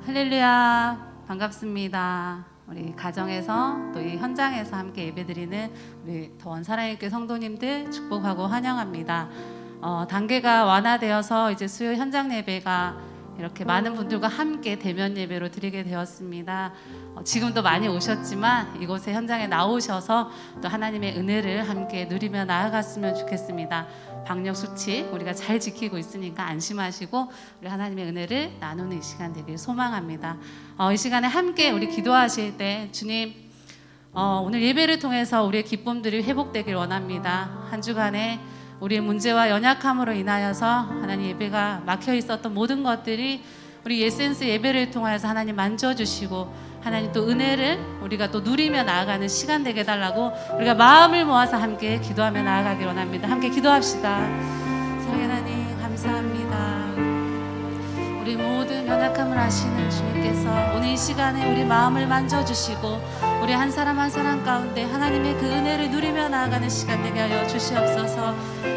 할렐루야, 반갑습니다. 우리 가정에서 또 이 현장에서 함께 예배드리는 우리 더원 사랑의교회 성도님들 축복하고 환영합니다. 단계가 완화되어서 이제 수요 현장 예배가 이렇게 많은 분들과 함께 대면 예배로 드리게 되었습니다. 지금도 많이 오셨지만 이곳에 현장에 나오셔서 또 하나님의 은혜를 함께 누리며 나아갔으면 좋겠습니다. 방역 수칙 우리가 잘 지키고 있으니까 안심하시고 우리 하나님의 은혜를 나누는 이 시간 되길 소망합니다. 이 시간에 함께 우리 기도하실 때 주님, 오늘 예배를 통해서 우리의 기쁨들이 회복되길 원합니다. 한 주간에 우리의 문제와 연약함으로 인하여서 하나님 예배가 막혀 있었던 모든 것들이 우리 예센스 예배를 통해서 하나님 만져주시고 하나님 또 은혜를 우리가 또 누리며 나아가는 시간 되게 해달라고 우리가 마음을 모아서 함께 기도하며 나아가길 원합니다. 함께 기도합시다. 사랑의 하나님 감사합니다. 우리 모든 연약함을 아시는 주님께서 오늘 이 시간에 우리 마음을 만져주시고 우리 한 사람 한 사람 가운데 하나님의 그 은혜를 누리며 나아가는 시간 되게 하여 주시옵소서.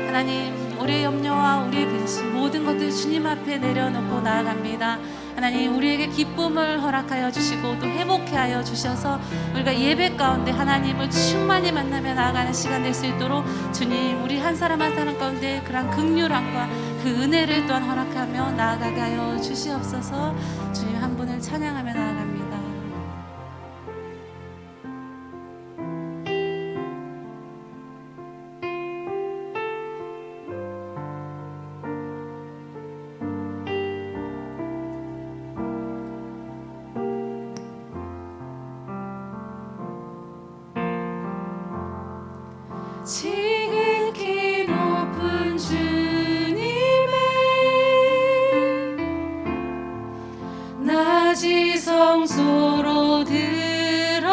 하나님, 우리의 염려와 우리의 근심 모든 것들 주님 앞에 내려놓고 나아갑니다. 하나님, 우리에게 기쁨을 허락하여 주시고 또 회복해 하여 주셔서 우리가 예배 가운데 하나님을 충만히 만나며 나아가는 시간 될 수 있도록 주님, 우리 한 사람 한 사람 가운데 그런 긍휼함과 그 은혜를 또한 허락하며 나아가게 하여 주시옵소서. 주님 한 분을 찬양하며 나아갑니다. 지극히 높은 주님의 낮이 성소로 들어갑니다.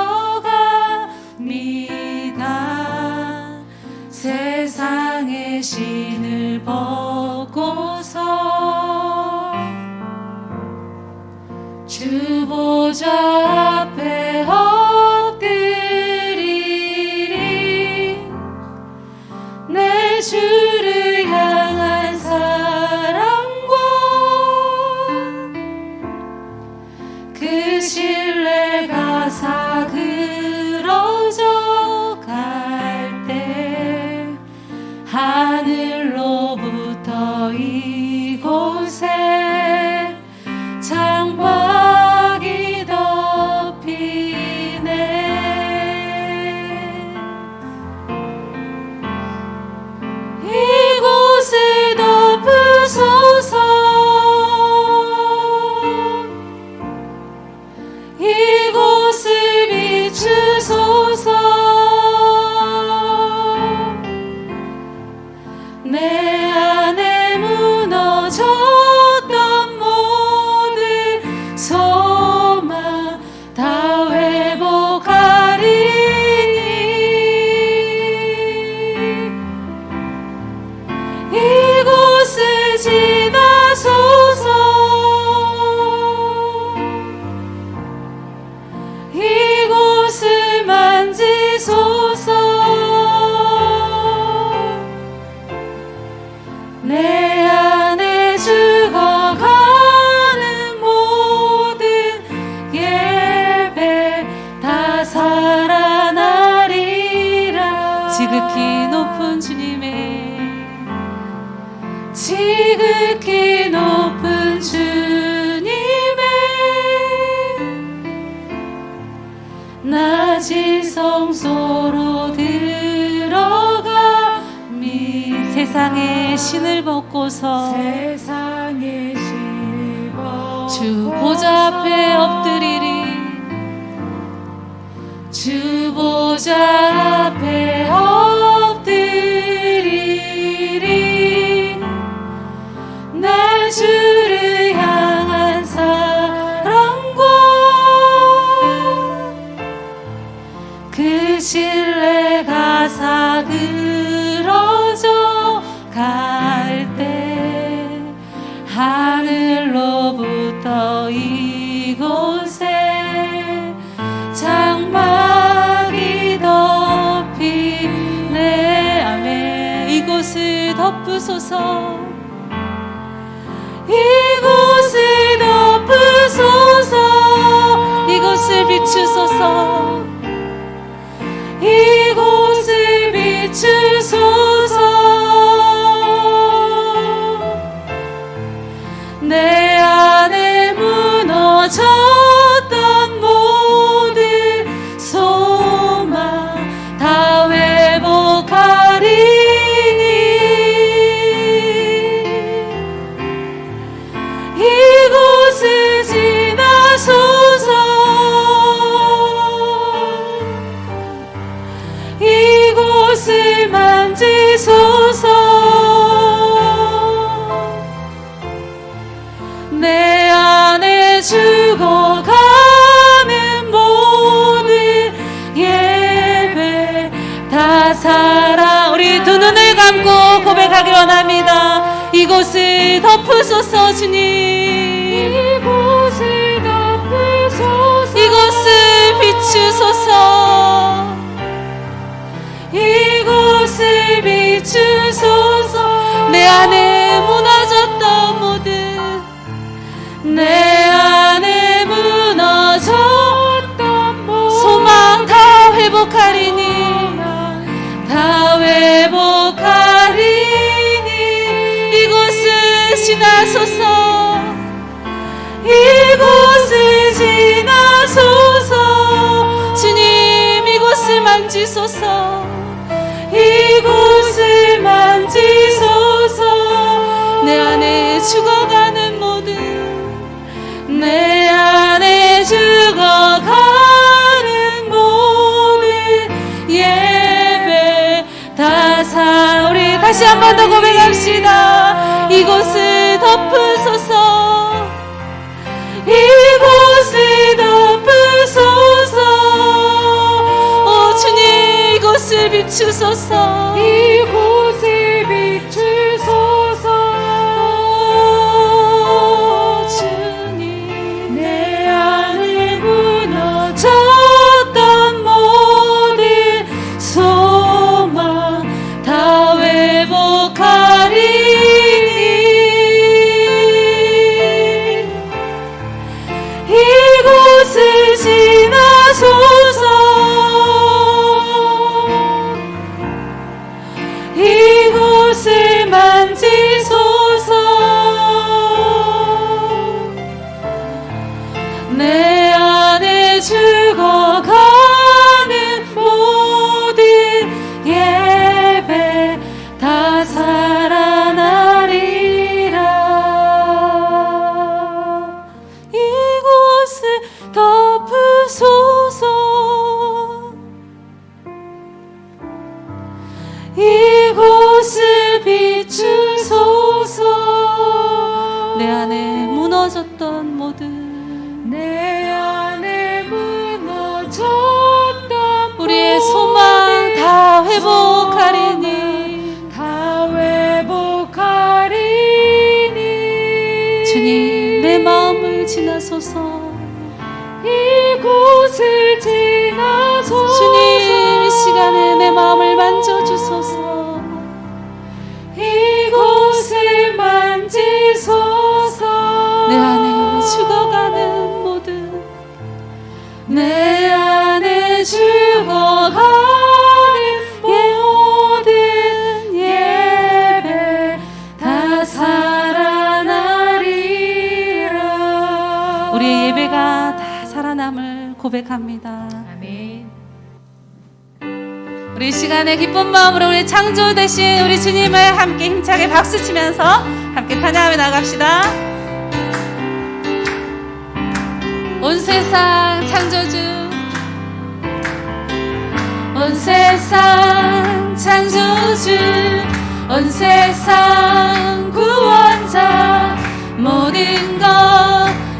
세상의 신을 벗고서 주 보좌 앞에 내 주를 향한 사랑과 그 신뢰가 사그러져 갈 때 하늘로부터 이곳에 장막이 덮이네. 이곳을 덮으소서. 이곳을 비추소서. 내 안에 무너졌던 모든 소망 다 회복하리니 이곳을 지나소서. 이곳을 만지소서. 내 안에 죽어가는 모든 예배 다 살아나리라. 지극히 높은 주님의 지극히 높은 주님의 낮은 성소로 들어가미. 세상의 신을 벗고서 세상의 신을 벗고서 주 보좌 앞에 엎드리리. 주 보좌 앞에 엎드리리. 내 주를 향한 사랑과 그 신뢰가 사그러져 갈 때 하늘로부터 이곳에 장막이 덮이네. 아멘. 이곳을 덮으소서. 이곳을 덮으소서. 비추소서 이곳을 비추소서 내 안에 무너졌던 모든 소망 다 회복하리니 이곳을 지나소서 이곳을 만지소서 내 안에 죽어가는 모든 예배 다 살아. 우리 두 눈을 감고 고백하기 원합니다. 이곳을 덮으소서 주님 이곳을 덮으소서 이곳을 비추소서 이곳을 비추소서 내 안에 무너졌던 모든 내 안에 무너졌던 모든 소망 다 회복하리니 다 회복하리니 이곳을 지나소서 이곳을 지나소서 주님 이곳을 만지소서 이곳을 만지소서 내 안에 죽어가는 모든 내 안에 죽어가는 모든 예배 다 사. 우리 다시 한 번 더 고백합시다. 이곳을 덮으소서 이곳을 덮으소서 오 주님 이곳을 비추소서 이곳을 비추소서 오 주님 내 안에 무너졌던 모든 소망 다 회복하리니 이곳을 지나소서 이곳을 만지소서 내 안에 죽어가는 모든 예배 다 살아나리라 이곳을 덮으소서 이곳을 비추소서 내 안에 무너졌던 모든 내 안에 무너졌던 우리의 소망 다 회복하리니 다 회복하리니 주님 내 마음을 지나소서 이곳을 지나소서 주님 이 시간에 내 마음을 만져주소서 이곳을 만지소서 내 안에 죽어가는 모든 내 안에 죽어가는 모든 예배 다 살아나리라 우리의 예배가 다 살아남을 고백합니다. 아멘. 우리 시간에 기쁜 마음으로 우리 창조되신 우리 주님을 함께 힘차게 박수치면서 함께 찬양하며 나갑시다. 온 세상 창조주 온 세상 창조주 온 세상 구원자 모든 것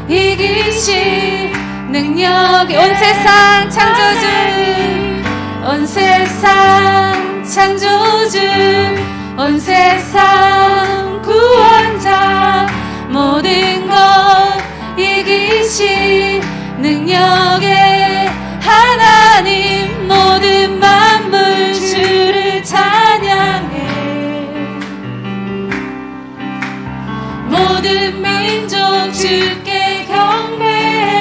이기신 능력이 온 세상 창조주 온 세상 창조주 온 세상 구원자 모든 것 이기신 능력의 하나님 모든 만물 주를 찬양해 모든 민족 주께 경배해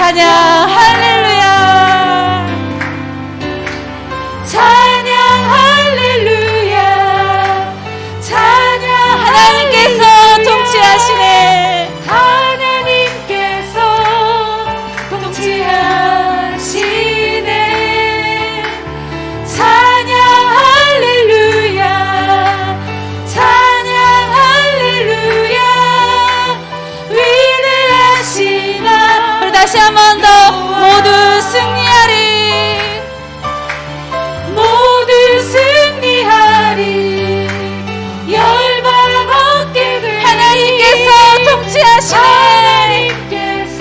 찬양 할렐루야 찬양 할렐루야 찬양 하나님께서 통치하시네 하나님께서 통치하시네 찬양 할렐루야 찬양 할렐루야 위대하시나 우리 다시 한 번 더 모두 승리하리 모두 승리하리 열방 얻게 되리 하나님께서 통치하시네 하나님께서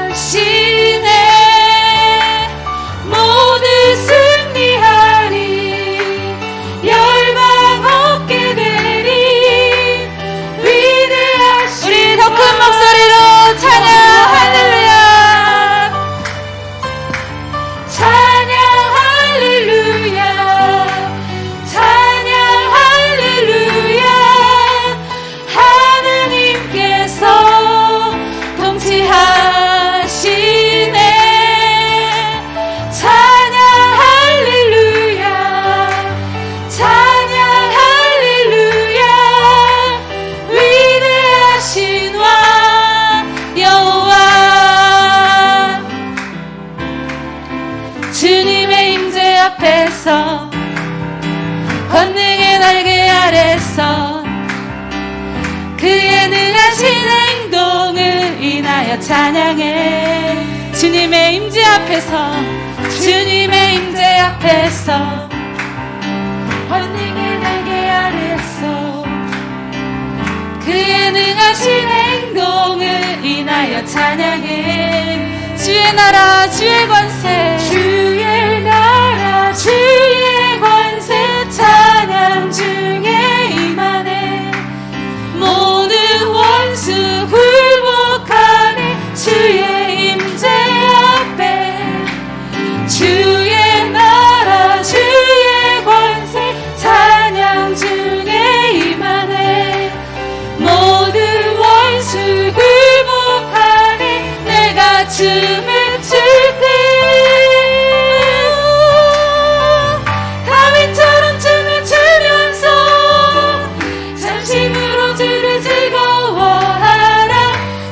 통치하시네 모두 승리하리 열방 얻게 되리 위대하신 우리 더 큰 목소리로 찬양 할렐루야 찬양 할렐루야 찬양 할렐루야 하나님께서 통치하시네 찬양 할렐루야 찬양 할렐루야 위대하신 왕 여호와 주님의 임재 앞에서 권능의 날개 아래서 그의 능하신 행동을 인하여 찬양해 주님의 임재 앞에서 주님의 임재 앞에서 권능의 날개 아래서 그의 능하신 행동을 인하여 찬양해 주의 나라 주의 권세 주의 나라 주의 권세 찬양 중에 임하네 모든 원수 굴복하네 주의 임재 앞에 주의 나라 주의 권세 찬양 중에 임하네 모든 원수 굴복하네 내가 춤을 출 때 다윗처럼 춤을 추면서 잠시으로 주를 즐거워하라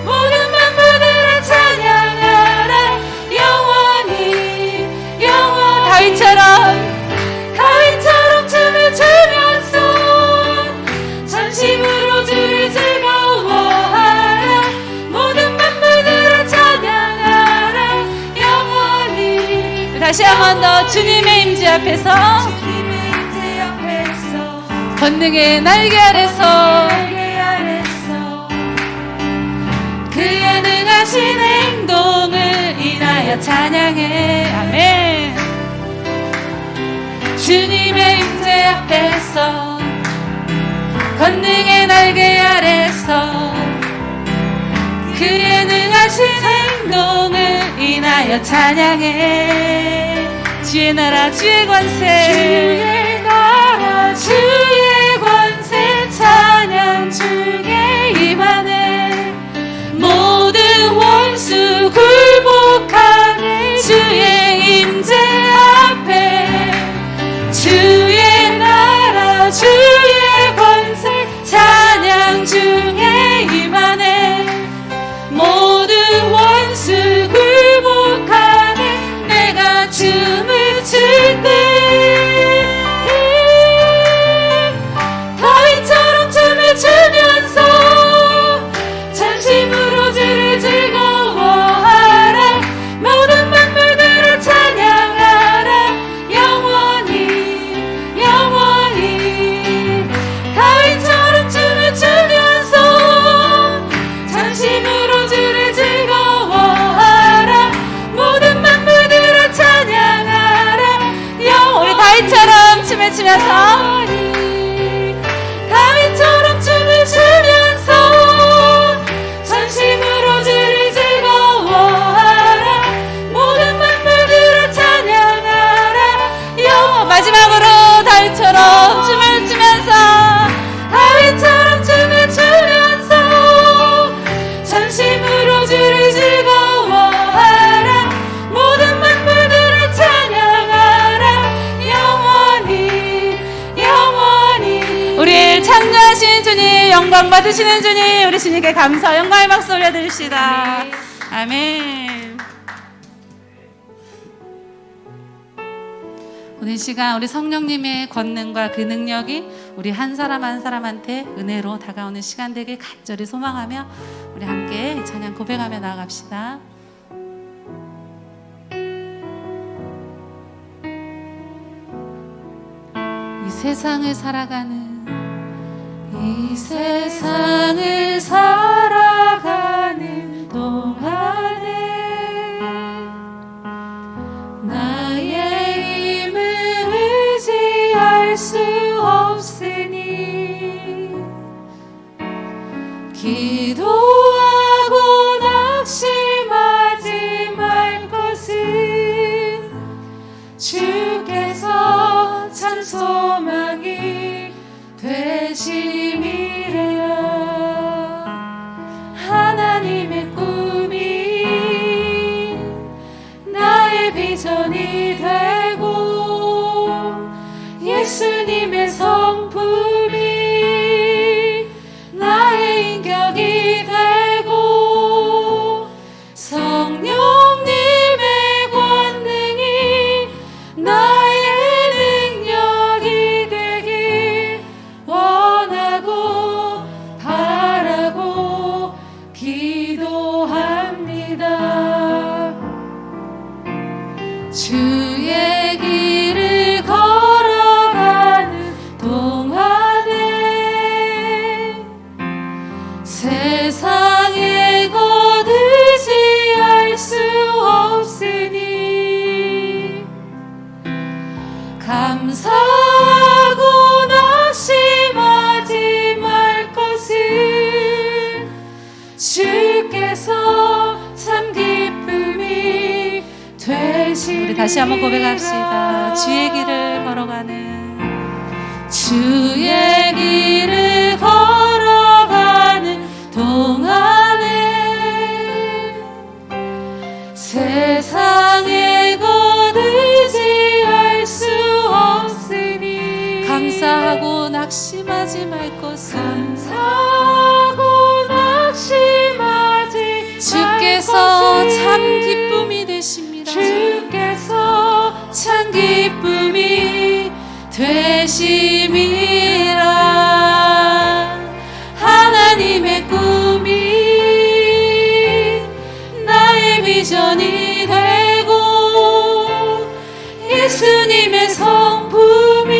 모든 만물들을 찬양하라 영원히 다윗처럼 춤을 추면서 잠시으로 주를 즐거워하라 모든 만물들을 찬양하라 영원히 다시 한 번 더 주님의 임재 앞에서 권능의 날개 아래서 그의 능하신 행동을 인하여 찬양해 아멘 주님의 임재 앞에서 권능의 날개 아래서 그의 능하신 행동을 인하여 찬양해 주의 나라 주의 권세 주의 나라 주의 권세 찬양 중에 임하네 모든 원수 굴복하네 주의 임재 앞에 주의 나라 주의 권세 찬양 중에 임하네 모든 원수 굴복하네 내가 춤을 출 때 다윗처럼 춤을 추면서 잠시으로 주를 즐거워하라 모든 만물들을 찬양하라 영원히 다윗처럼 춤을 추면서 잠시으로 주를 즐거워하라 모든 만물들을 찬양하라 우리 다윗처럼 춤을 추면서 다윗처럼 춤을 추면서 전심으로 주를 즐거워하라 모든 만물들을 찬양하라 마지막으로 다윗처럼 춤을 추면서 다윗처럼 춤을 추면서 전심으로 영광 받으시는 주님, 우리 주님께 감사 영광의 박수 올려드립시다. 아멘. 오늘 시간 우리 성령님의 권능과 그 능력이 우리 한 사람 한 사람한테 은혜로 다가오는 시간 되길 간절히 소망하며 우리 함께 찬양 고백하며 나아갑시다. 이 세상을 살아가는 동안에 나의 힘을 의지할 수 없으니 기도하고 낙심하지 말 것은 주께서 참 소망이 되심이래요. 하나님의 꿈이 나의 비전이 되고 예수님의 성품이 나의 인격이 되고 성령님의 권능이 나의 능력이 되길 원하고 바라고 기도합니다. 주의 길을 걸어가는 동안에 세상의 것 의지할 수 없으니 감사하고 낙심하지 말 것은 주께서 참 기쁨이 되시. 우리 다시 한번 고백합시다. 주의 길을 걸어가는 동안에 세상의 것 의지할 수 없으니 감사하고 낙심하지 말 것은 주께서 참 기쁨이 되십니다. 주께서 참 기쁨이 되심이라. 하나님의 꿈이 나의 비전이 되고 예수님의 성품이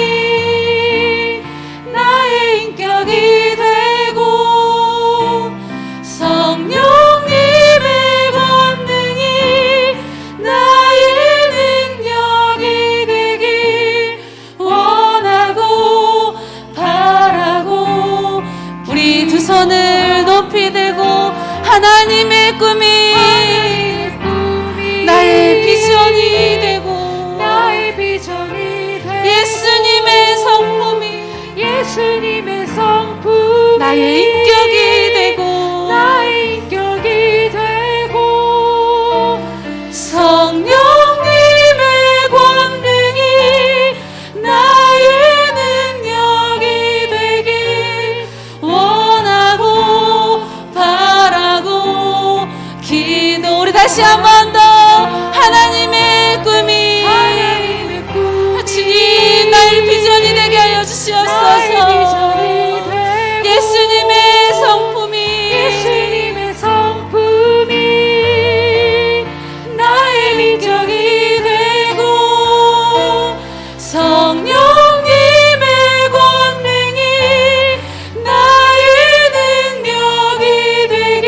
나의 인격이 되고 성령님의 권능이 나의 능력이 되길 원하고 바라고. 우리 두 손을 높이 들고 하나님의 꿈이 나의 비전이 되고 예수님의 성품이 나의 인격이 되고 성령님의 권능이 나의 능력이 되길 원하고 바라고 기도. 우리 다시 한 번 더 하나님의 꿈이 주님 나의 비전이 되게 하여 주시옵소서. 예수님의 성품이 나의 민족이 되고 성령님의 권능이 나의 능력이 되길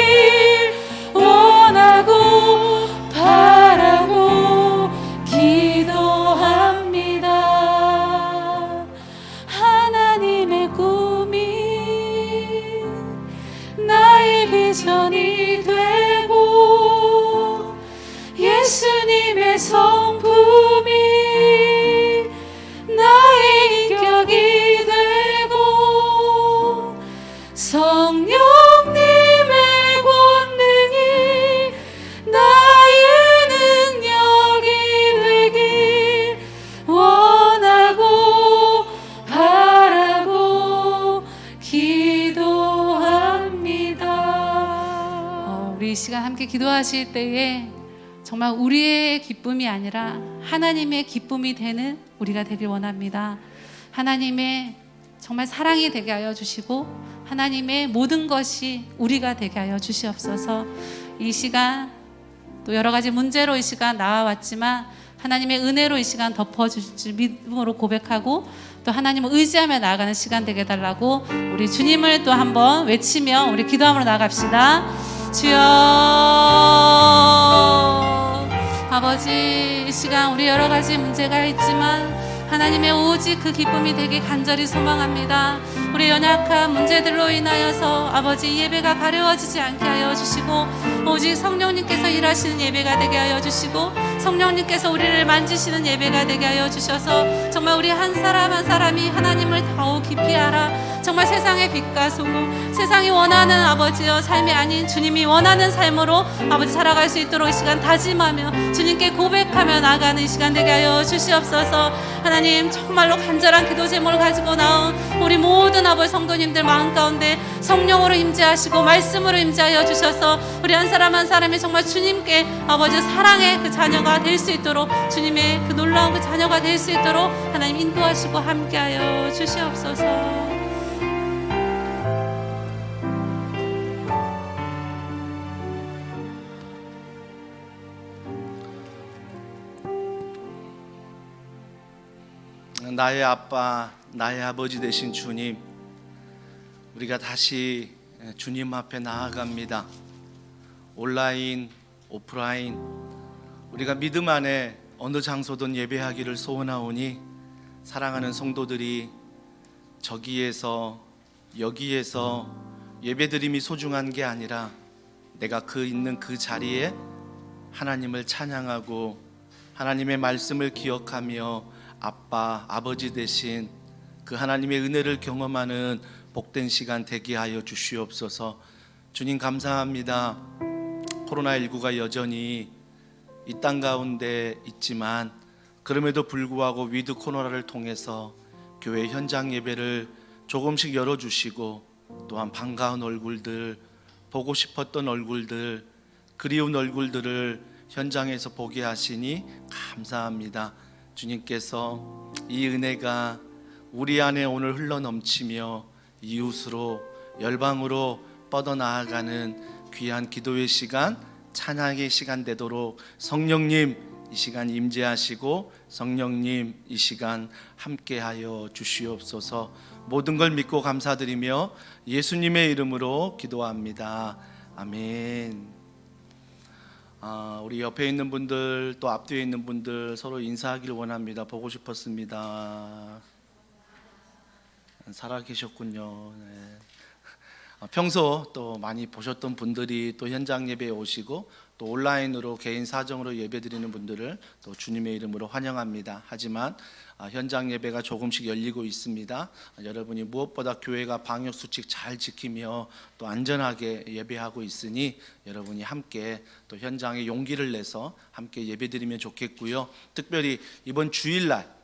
원하고 바라고 기도합니다. 하나님 기도하실 때에 정말 우리의 기쁨이 아니라 하나님의 기쁨이 되는 우리가 되길 원합니다. 하나님의 정말 사랑이 되게 하여 주시고 하나님의 모든 것이 우리가 되게 하여 주시옵소서. 이 시간 또 여러 가지 문제로 이 시간 나와왔지만 하나님의 은혜로 이 시간 덮어주실 믿음으로 고백하고 또 하나님을 의지하며 나아가는 시간 되게 해달라고 우리 주님을 또 한번 외치며 우리 기도함으로 나갑시다. 주여 아버지, 이 시간 우리 여러 가지 문제가 있지만 하나님의 오직 그 기쁨이 되게 간절히 소망합니다. 우리 연약한 문제들로 인하여서 아버지 예배가 가려워지지 않게 하여 주시고 오직 성령님께서 일하시는 예배가 되게 하여 주시고 성령님께서 우리를 만지시는 예배가 되게 하여 주셔서 정말 우리 한 사람 한 사람이 하나님을 더욱 깊이 알아 정말 세상의 빛과 소금, 세상이 원하는 아버지여 삶이 아닌 주님이 원하는 삶으로 아버지 살아갈 수 있도록 이 시간 다짐하며 주님께 고백하며 나가는 이 시간 되게 하여 주시옵소서. 하나님, 정말로 간절한 기도 제목을 가지고 나온 우리 모든 아버지 성도님들 마음 가운데 성령으로 임재하시고 말씀으로 임재하여 주셔서 우리 한 사람 한 사람이 정말 주님께 아버지 사랑의 그 자녀가 될 수 있도록 주님의 그 놀라운 그 자녀가 될 수 있도록 하나님 인도하시고 함께하여 주시옵소서. 나의 아빠, 나의 아버지 되신 주님, 우리가 다시 주님 앞에 나아갑니다. 온라인, 오프라인, 우리가 믿음 안에 어느 장소든 예배하기를 소원하오니 사랑하는 성도들이 저기에서 여기에서 예배드림이 소중한 게 아니라 내가 있는 그 자리에 하나님을 찬양하고 하나님의 말씀을 기억하며 아빠, 아버지 되신 그 하나님의 은혜를 경험하는 복된 시간 되게 하여 주시옵소서. 주님 감사합니다. 코로나19가 여전히 이 땅 가운데 있지만 그럼에도 불구하고 위드 코로나를 통해서 교회 현장 예배를 조금씩 열어주시고 또한 반가운 얼굴들, 보고 싶었던 얼굴들, 그리운 얼굴들을 현장에서 보게 하시니 감사합니다. 주님께서 이 은혜가 우리 안에 오늘 흘러넘치며 이웃으로 열방으로 뻗어나아가는 귀한 기도의 시간, 찬양의 시간 되도록 성령님 이 시간 임재하시고 성령님 이 시간 함께하여 주시옵소서. 모든 걸 믿고 감사드리며 예수님의 이름으로 기도합니다. 아멘. 우리 옆에 있는 분들 또 앞뒤에 있는 분들 서로 인사하길 원합니다. 보고 싶었습니다. 살아계셨군요. 네. 평소 또 많이 보셨던 분들이 또 현장 예배에 오시고 또 온라인으로 개인 사정으로 예배드리는 분들을 또 주님의 이름으로 환영합니다. 하지만 현장 예배가 조금씩 열리고 있습니다. 여러분이 무엇보다 교회가 방역 수칙 잘 지키며 또 안전하게 예배하고 있으니 여러분이 함께 또 현장에 용기를 내서 함께 예배드리면 좋겠고요. 특별히 이번 주일날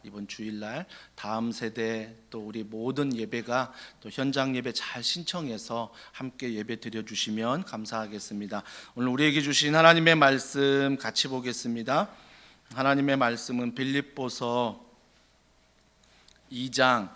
다음 세대 또 우리 모든 예배가 또 현장 예배 잘 신청해서 함께 예배 드려 주시면 감사하겠습니다. 오늘 우리에게 주신 하나님의 말씀 같이 보겠습니다. 하나님의 말씀은 빌립보서 2장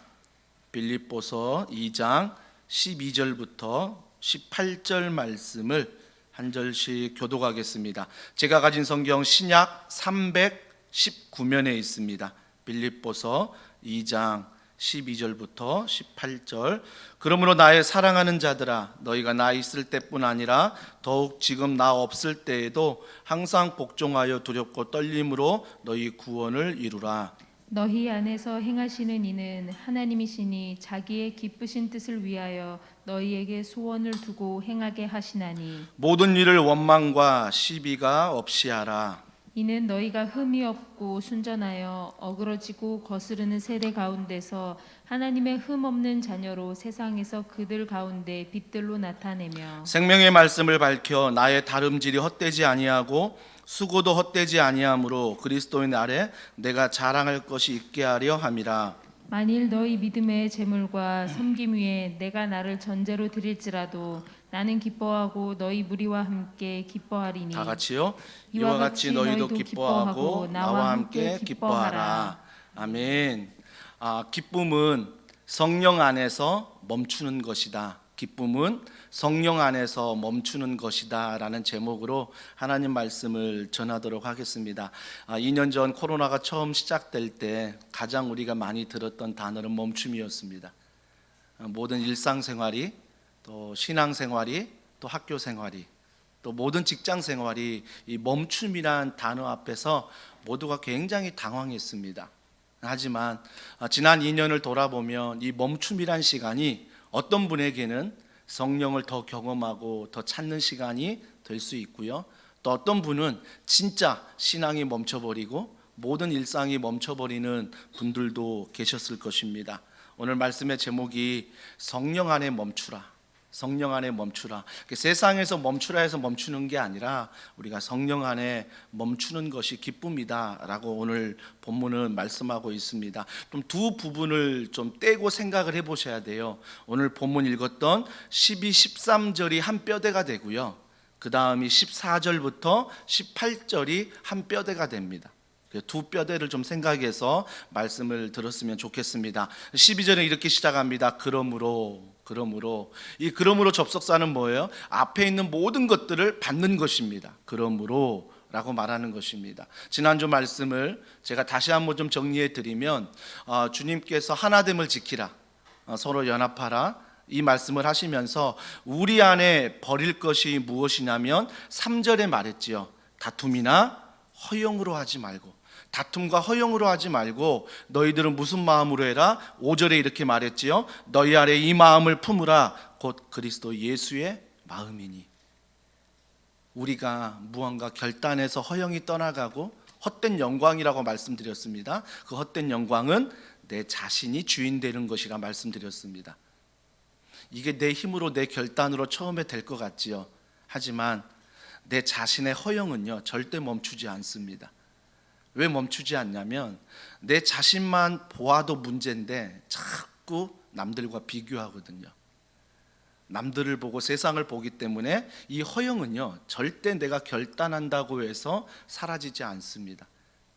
12절부터 18절 말씀을 한 절씩 교독하겠습니다. 제가 가진 성경 신약 319면에 있습니다. 빌립보서 2장 12절부터 18절. 그러므로 나의 사랑하는 자들아, 너희가 나 있을 때뿐 아니라 더욱 지금 나 없을 때에도 항상 복종하여 두렵고 떨림으로 너희 구원을 이루라. 너희 안에서 행하시는 이는 하나님이시니 자기의 기쁘신 뜻을 위하여 너희에게 소원을 두고 행하게 하시나니 모든 일을 원망과 시비가 없이 하라. 이는 너희가 흠이 없고 순전하여 어그러지고 거스르는 세대 가운데서 하나님의 흠 없는 자녀로 세상에서 그들 가운데 빛들로 나타내며 생명의 말씀을 밝혀 나의 다름질이 헛되지 아니하고 수고도 헛되지 아니하므로 그리스도인 아래 내가 자랑할 것이 있게 하려 함이라. 만일 너희 믿음의 재물과 섬김 위에 내가 나를 전제로 드릴지라도 나는 기뻐하고 너희 무리와 함께 기뻐하리니 다 같이요. 이와 같이 너희도 기뻐하고 나와 함께 기뻐하라. 아멘. 기쁨은 성령 안에서 멈추는 것이다. 기쁨은 성령 안에서 멈추는 것이다 라는 제목으로 하나님 말씀을 전하도록 하겠습니다. 2년 전 코로나가 처음 시작될 때 가장 우리가 많이 들었던 단어는 멈춤이었습니다. 모든 일상생활이, 또 신앙생활이, 또 학교생활이, 또 모든 직장생활이 이 멈춤이란 단어 앞에서 모두가 굉장히 당황했습니다. 하지만 지난 2년을 돌아보면 이 멈춤이란 시간이 어떤 분에게는 성령을 더 경험하고 더 찾는 시간이 될 수 있고요, 또 어떤 분은 진짜 신앙이 멈춰버리고 모든 일상이 멈춰버리는 분들도 계셨을 것입니다. 오늘 말씀의 제목이 성령 안에 멈추라. 성령 안에 멈추라. 세상에서 멈추라 해서 멈추는 게 아니라 우리가 성령 안에 멈추는 것이 기쁨이다 라고 오늘 본문은 말씀하고 있습니다. 좀 두 부분을 좀 떼고 생각을 해보셔야 돼요. 오늘 본문 읽었던 12, 13절이 한 뼈대가 되고요, 그 다음이 14절부터 18절이 한 뼈대가 됩니다. 두 뼈대를 좀 생각해서 말씀을 들었으면 좋겠습니다. 12절은 이렇게 시작합니다. 그러므로. 이 그러므로 접속사는 뭐예요? 앞에 있는 모든 것들을 받는 것입니다. 그러므로 라고 말하는 것입니다. 지난주 말씀을 제가 다시 한번 좀 정리해 드리면, 주님께서 하나됨을 지키라, 서로 연합하라, 이 말씀을 하시면서 우리 안에 버릴 것이 무엇이냐면 3절에 말했지요. 다툼이나 허용으로 하지 말고, 다툼과 허용으로 하지 말고 너희들은 무슨 마음으로 해라? 5절에 이렇게 말했지요. 너희 안에 이 마음을 품으라. 곧 그리스도 예수의 마음이니. 우리가 무언가 결단해서 허용이 떠나가고 헛된 영광이라고 말씀드렸습니다. 그 헛된 영광은 내 자신이 주인 되는 것이라 말씀드렸습니다. 이게 내 힘으로 내 결단으로 처음에 될 것 같지요. 하지만 내 자신의 허용은요 절대 멈추지 않습니다. 왜 멈추지 않냐면 내 자신만 보아도 문제인데 자꾸 남들과 비교하거든요. 남들을 보고 세상을 보기 때문에 이 허용은요 절대 내가 결단한다고 해서 사라지지 않습니다.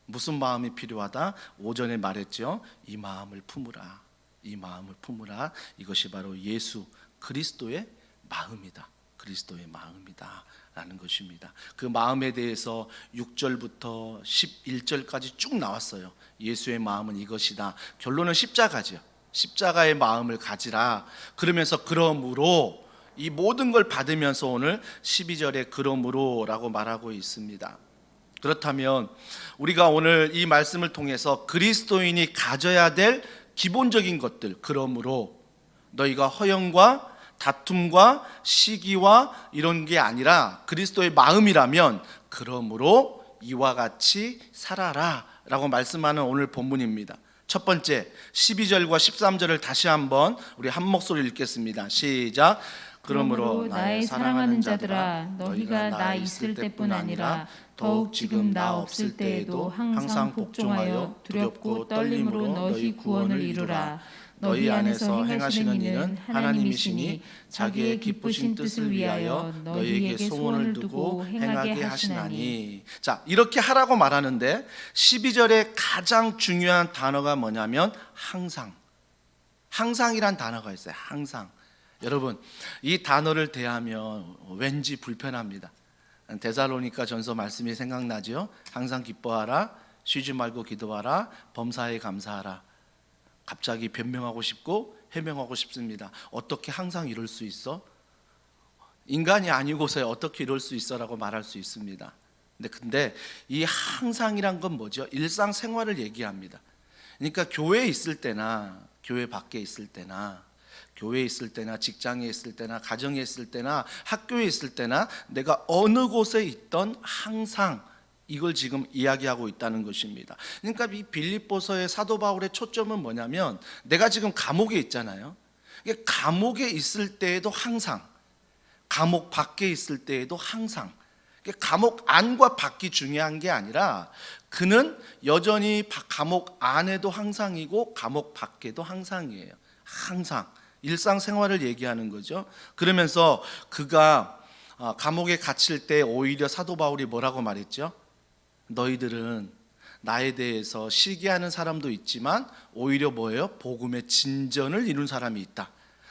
무슨 마음이 필요하다? 오전에 말했죠. 이 마음을 품으라. 이 마음을 품으라. 이것이 바로 예수 그리스도의 마음이다. 그리스도의 마음이다 라는 것입니다. 그 마음에 대해서 6절부터 11절까지 쭉 나왔어요. 예수의 마음은 이것이다. 결론은 십자가죠. 십자가의 마음을 가지라. 그러면서 그러므로, 이 모든 걸 받으면서 오늘 12절에 그러므로 라고 말하고 있습니다. 그렇다면 우리가 오늘 이 말씀을 통해서 그리스도인이 가져야 될 기본적인 것들, 그러므로 너희가 허영과 다툼과 시기와 이런 게 아니라 그리스도의 마음이라면 그러므로 이와 같이 살아라 라고 말씀하는 오늘 본문입니다. 첫 번째 12절과 13절을 다시 한번 우리 한 목소리 읽겠습니다. 시작. 그러므로 나의 사랑하는 자들아, 너희가 나 있을 때뿐 아니라 더욱 지금 나 없을 때에도 항상 복종하여 두렵고 떨림으로 너희 구원을 이루라. 너희 안에서 행하시는 이는 하나님이시니 자기의 기쁘신 뜻을 위하여 너희에게 소원을 두고 행하게 하시나니. 자, 이렇게 하라고 말하는데 12절에 가장 중요한 단어가 뭐냐면 항상. 항상이란 단어가 있어요. 항상. 여러분, 이 단어를 대하면 왠지 불편합니다. 데살로니가 전서 말씀이 생각나죠. 항상 기뻐하라, 쉬지 말고 기도하라, 범사에 감사하라. 갑자기 변명하고 싶고 해명하고 싶습니다. 어떻게 항상 이럴 수 있어? 인간이 아니고서야 어떻게 이럴 수 있어라고 말할 수 있습니다. 근데 이 항상이란 건 뭐죠? 일상생활을 얘기합니다. 그러니까 교회에 있을 때나 교회 밖에 있을 때나, 교회에 있을 때나 직장에 있을 때나 가정에 있을 때나 학교에 있을 때나 내가 어느 곳에 있던 항상, 이걸 지금 이야기하고 있다는 것입니다. 그러니까 이 빌립보서의 사도 바울의 초점은 뭐냐면, 내가 지금 감옥에 있잖아요. 감옥에 있을 때에도 항상, 감옥 밖에 있을 때에도 항상, 감옥 안과 밖이 중요한 게 아니라 그는 여전히 감옥 안에도 항상이고 감옥 밖에도 항상이에요. 항상. 일상생활을 얘기하는 거죠. 그러면서 그가 감옥에 갇힐 때 오히려 사도 바울이 뭐라고 말했죠? 너희들은 나에 대해서 시기하는 사람도 있지만 오히려 뭐예요? 복음의 진전을 이룬 사람이 있다.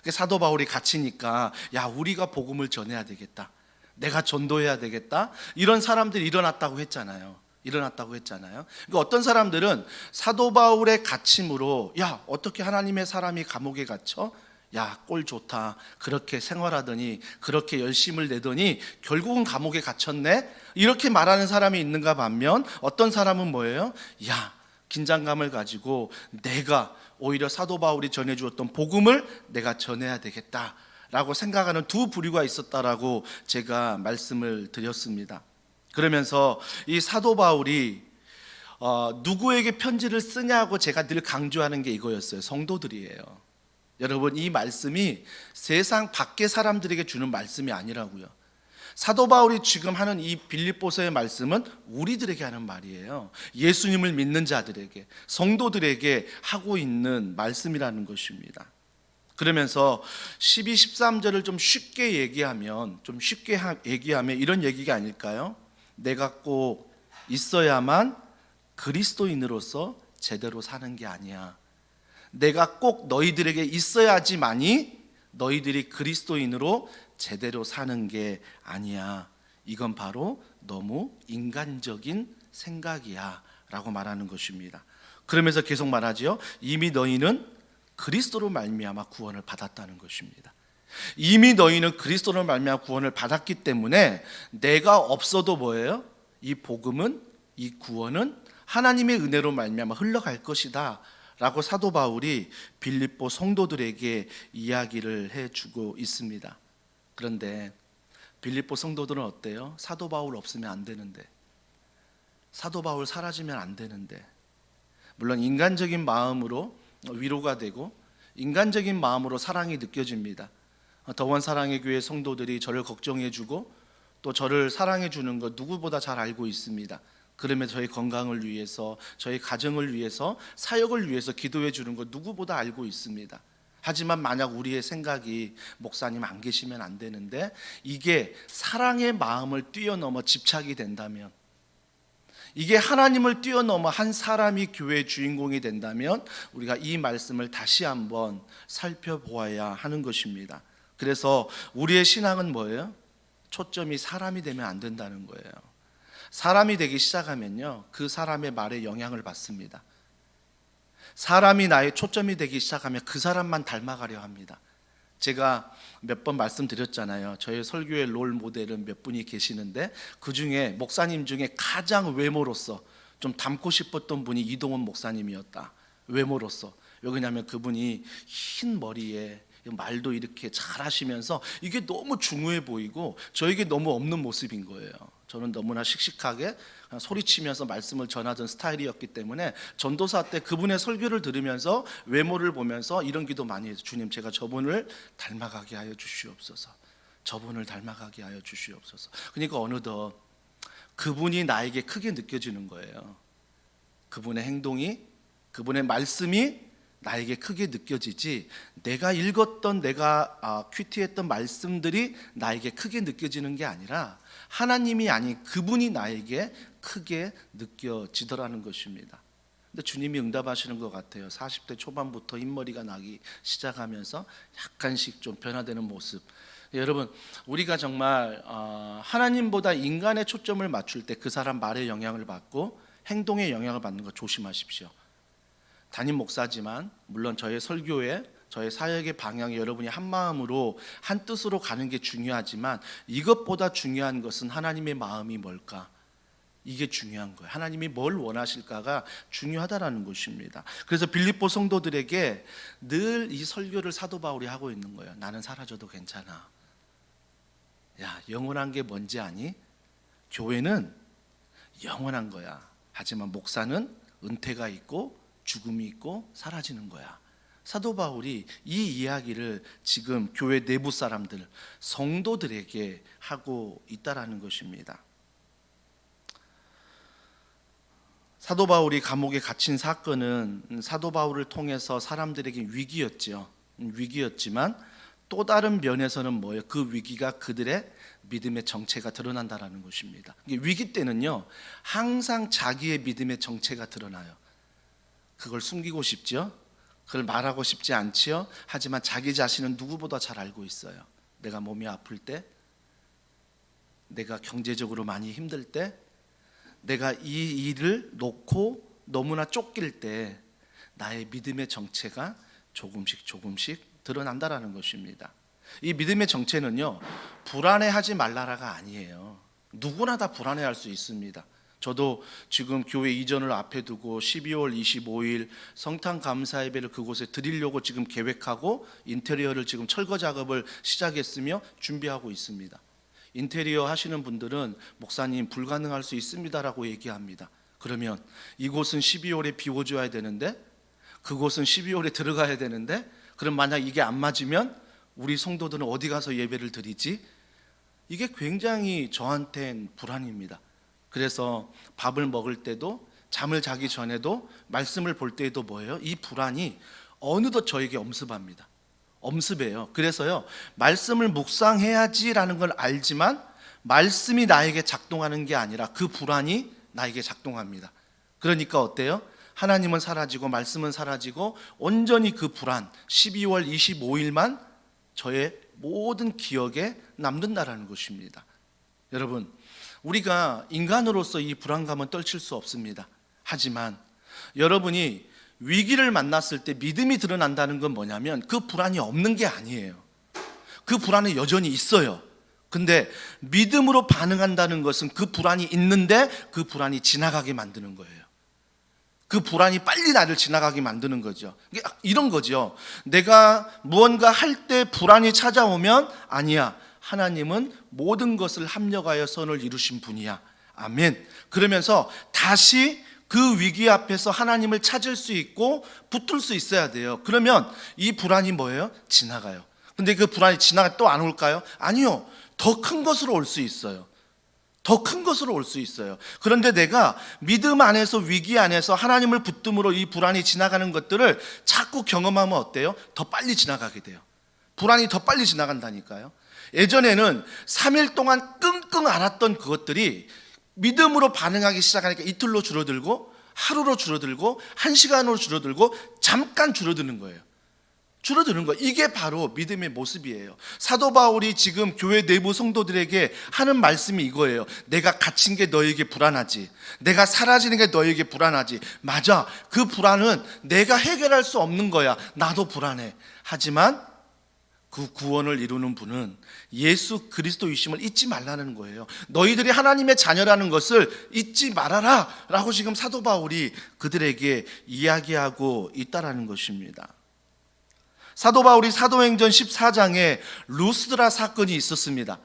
사도 바울이 갇히니까 야, 우리가 복음을 전해야 되겠다, 내가 전도해야 되겠다, 이런 사람들이 일어났다고 했잖아요. 그러니까 어떤 사람들은 사도 바울의 갇힘으로 야, 어떻게 하나님의 사람이 감옥에 갇혀? 야, 꼴 좋다, 그렇게 생활하더니 그렇게 열심을 내더니 결국은 감옥에 갇혔네, 이렇게 말하는 사람이 있는가 반면 어떤 사람은 뭐예요? 야, 긴장감을 가지고 내가 오히려 사도 바울이 전해주었던 복음을 내가 전해야 되겠다라고 생각하는 두 부류가 있었다라고 제가 말씀을 드렸습니다. 그러면서 이 사도 바울이 누구에게 편지를 쓰냐고 제가 늘 강조하는 게 이거였어요. 성도들이에요. 여러분, 이 말씀이 세상 밖의 사람들에게 주는 말씀이 아니라고요. 사도 바울이 지금 하는 이 빌립보서의 말씀은 우리들에게 하는 말이에요. 예수님을 믿는 자들에게, 성도들에게 하고 있는 말씀이라는 것입니다. 그러면서 12, 13절을 좀 쉽게 얘기하면 이런 얘기가 아닐까요? 내가 꼭 있어야만 그리스도인으로서 제대로 사는 게 아니야. 내가 꼭 너희들에게 있어야지만이 너희들이 그리스도인으로 제대로 사는 게 아니야. 이건 바로 너무 인간적인 생각이야 라고 말하는 것입니다. 그러면서 계속 말하죠. 이미 너희는 그리스도로 말미암아 구원을 받았다는 것입니다. 이미 너희는 그리스도로 말미암아 구원을 받았기 때문에 내가 없어도 뭐예요? 이 복음은, 이 구원은 하나님의 은혜로 말미암아 흘러갈 것이다 라고 사도 바울이 빌립보 성도들에게 이야기를 해주고 있습니다. 그런데 빌립보 성도들은 어때요? 사도 바울 없으면 안 되는데, 사도 바울 사라지면 안 되는데, 물론 인간적인 마음으로 위로가 되고 인간적인 마음으로 사랑이 느껴집니다. 더원 사랑의 교회 성도들이 저를 걱정해주고 또 저를 사랑해주는 것 누구보다 잘 알고 있습니다. 그러면서 저희 건강을 위해서, 저희 가정을 위해서, 사역을 위해서 기도해 주는 것 누구보다 알고 있습니다. 하지만 만약 우리의 생각이 목사님 안 계시면 안 되는데, 이게 사랑의 마음을 뛰어넘어 집착이 된다면, 이게 하나님을 뛰어넘어 한 사람이 교회의 주인공이 된다면 우리가 이 말씀을 다시 한번 살펴보아야 하는 것입니다. 그래서 우리의 신앙은 뭐예요? 초점이 사람이 되면 안 된다는 거예요. 사람이 되기 시작하면요, 그 사람의 말에 영향을 받습니다. 사람이 나의 초점이 되기 시작하면 그 사람만 닮아가려 합니다. 제가 몇 번 말씀드렸잖아요. 저희 설교의 롤 모델은 몇 분이 계시는데 그 중에 목사님 중에 가장 외모로서 좀 닮고 싶었던 분이 이동원 목사님이었다. 외모로서. 왜냐하면 그분이 흰 머리에 말도 이렇게 잘 하시면서 이게 너무 중후해 보이고 저에게 너무 없는 모습인 거예요. 저는 너무나 씩씩하게 소리치면서 말씀을 전하던 스타일이었기 때문에 전도사 때 그분의 설교를 들으면서 외모를 보면서 이런 기도 많이 해서 주님, 제가 저분을 닮아가게 하여 주시옵소서. 저분을 닮아가게 하여 주시옵소서. 그러니까 어느덧 그분이 나에게 크게 느껴지는 거예요. 그분의 행동이, 그분의 말씀이 나에게 크게 느껴지지, 내가 읽었던, 내가 큐티했던 말씀들이 나에게 크게 느껴지는 게 아니라 하나님이 아닌 그분이 나에게 크게 느껴지더라는 것입니다. 근데 주님이 응답하시는 것 같아요. 40대 초반부터 흰머리가 나기 시작하면서 약간씩 좀 변화되는 모습. 여러분, 우리가 정말 하나님보다 인간의 초점을 맞출 때 그 사람 말에 영향을 받고 행동에 영향을 받는 거 조심하십시오. 담임 목사지만 물론 저의 설교에, 저의 사역의 방향이 여러분이 한 마음으로 한 뜻으로 가는 게 중요하지만 이것보다 중요한 것은 하나님의 마음이 뭘까? 이게 중요한 거예요. 하나님이 뭘 원하실까가 중요하다라는 것입니다. 그래서 빌립보 성도들에게 늘 이 설교를 사도 바울이 하고 있는 거예요. 나는 사라져도 괜찮아. 야, 영원한 게 뭔지 아니? 교회는 영원한 거야. 하지만 목사는 은퇴가 있고 죽음이 있고 사라지는 거야. 사도 바울이 이 이야기를 지금 교회 내부 사람들, 성도들에게 하고 있다라는 것입니다. 사도 바울이 감옥에 갇힌 사건은 사도 바울을 통해서 사람들에게 위기였죠. 위기였지만 또 다른 면에서는 뭐예요? 그 위기가 그들의 믿음의 정체가 드러난다라는 것입니다. 위기 때는요, 항상 자기의 믿음의 정체가 드러나요. 그걸 숨기고 싶죠? 그걸 말하고 싶지 않지요? 하지만 자기 자신은 누구보다 잘 알고 있어요. 내가 몸이 아플 때, 내가 경제적으로 많이 힘들 때, 내가 이 일을 놓고 너무나 쫓길 때 나의 믿음의 정체가 조금씩 드러난다라는 것입니다. 이 믿음의 정체는요, 불안해하지 말라라가 아니에요. 누구나 다 불안해할 수 있습니다. 저도 지금 교회 이전을 앞에 두고 12월 25일 성탄 감사 예배를 그곳에 드리려고 지금 계획하고 인테리어를 지금 철거 작업을 시작했으며 준비하고 있습니다. 인테리어 하시는 분들은 목사님 불가능할 수 있습니다라고 얘기합니다. 그러면 이곳은 12월에 비워줘야 되는데, 그곳은 12월에 들어가야 되는데, 그럼 만약 이게 안 맞으면 우리 성도들은 어디 가서 예배를 드리지? 이게 굉장히 저한텐 불안입니다. 그래서 밥을 먹을 때도, 잠을 자기 전에도, 말씀을 볼 때에도 뭐예요? 이 불안이 어느덧 저에게 엄습합니다. 엄습해요. 그래서요, 말씀을 묵상해야지라는 걸 알지만 말씀이 나에게 작동하는 게 아니라 그 불안이 나에게 작동합니다. 그러니까 어때요? 하나님은 사라지고 말씀은 사라지고 온전히 그 불안, 12월 25일만 저의 모든 기억에 남는다라는 것입니다. 여러분, 우리가 인간으로서 이 불안감은 떨칠 수 없습니다. 하지만 여러분이 위기를 만났을 때 믿음이 드러난다는 건 뭐냐면 그 불안이 없는 게 아니에요. 그 불안은 여전히 있어요. 근데 믿음으로 반응한다는 것은 그 불안이 있는데 그 불안이 지나가게 만드는 거예요. 그 불안이 빨리 나를 지나가게 만드는 거죠. 이런 거죠. 내가 무언가 할 때 불안이 찾아오면 아니야, 하나님은 모든 것을 합력하여 선을 이루신 분이야. 아멘. 그러면서 다시 그 위기 앞에서 하나님을 찾을 수 있고 붙을 수 있어야 돼요. 그러면 이 불안이 뭐예요? 지나가요. 근데 그 불안이 지나가 또 안 올까요? 아니요. 더 큰 것으로 올 수 있어요. 더 큰 것으로 올 수 있어요. 그런데 내가 믿음 안에서, 위기 안에서 하나님을 붙듦으로 이 불안이 지나가는 것들을 자꾸 경험하면 어때요? 더 빨리 지나가게 돼요. 불안이 더 빨리 지나간다니까요. 예전에는 3일 동안 끙끙 앓았던 그것들이 믿음으로 반응하기 시작하니까 이틀로 줄어들고, 하루로 줄어들고, 1시간으로 줄어들고, 잠깐 줄어드는 거예요. 줄어드는 거. 이게 바로 믿음의 모습이에요. 사도 바울이 지금 교회 내부 성도들에게 하는 말씀이 이거예요. 내가 갇힌 게 너에게 불안하지, 내가 사라지는 게 너에게 불안하지. 맞아, 그 불안은 내가 해결할 수 없는 거야. 나도 불안해. 하지만 그 구원을 이루는 분은 예수 그리스도이심을 잊지 말라는 거예요. 너희들이 하나님의 자녀라는 것을 잊지 말아라 라고 지금 사도 바울이 그들에게 이야기하고 있다라는 것입니다. 사도 바울이 사도행전 14장에 루스드라 사건이 있었습니다.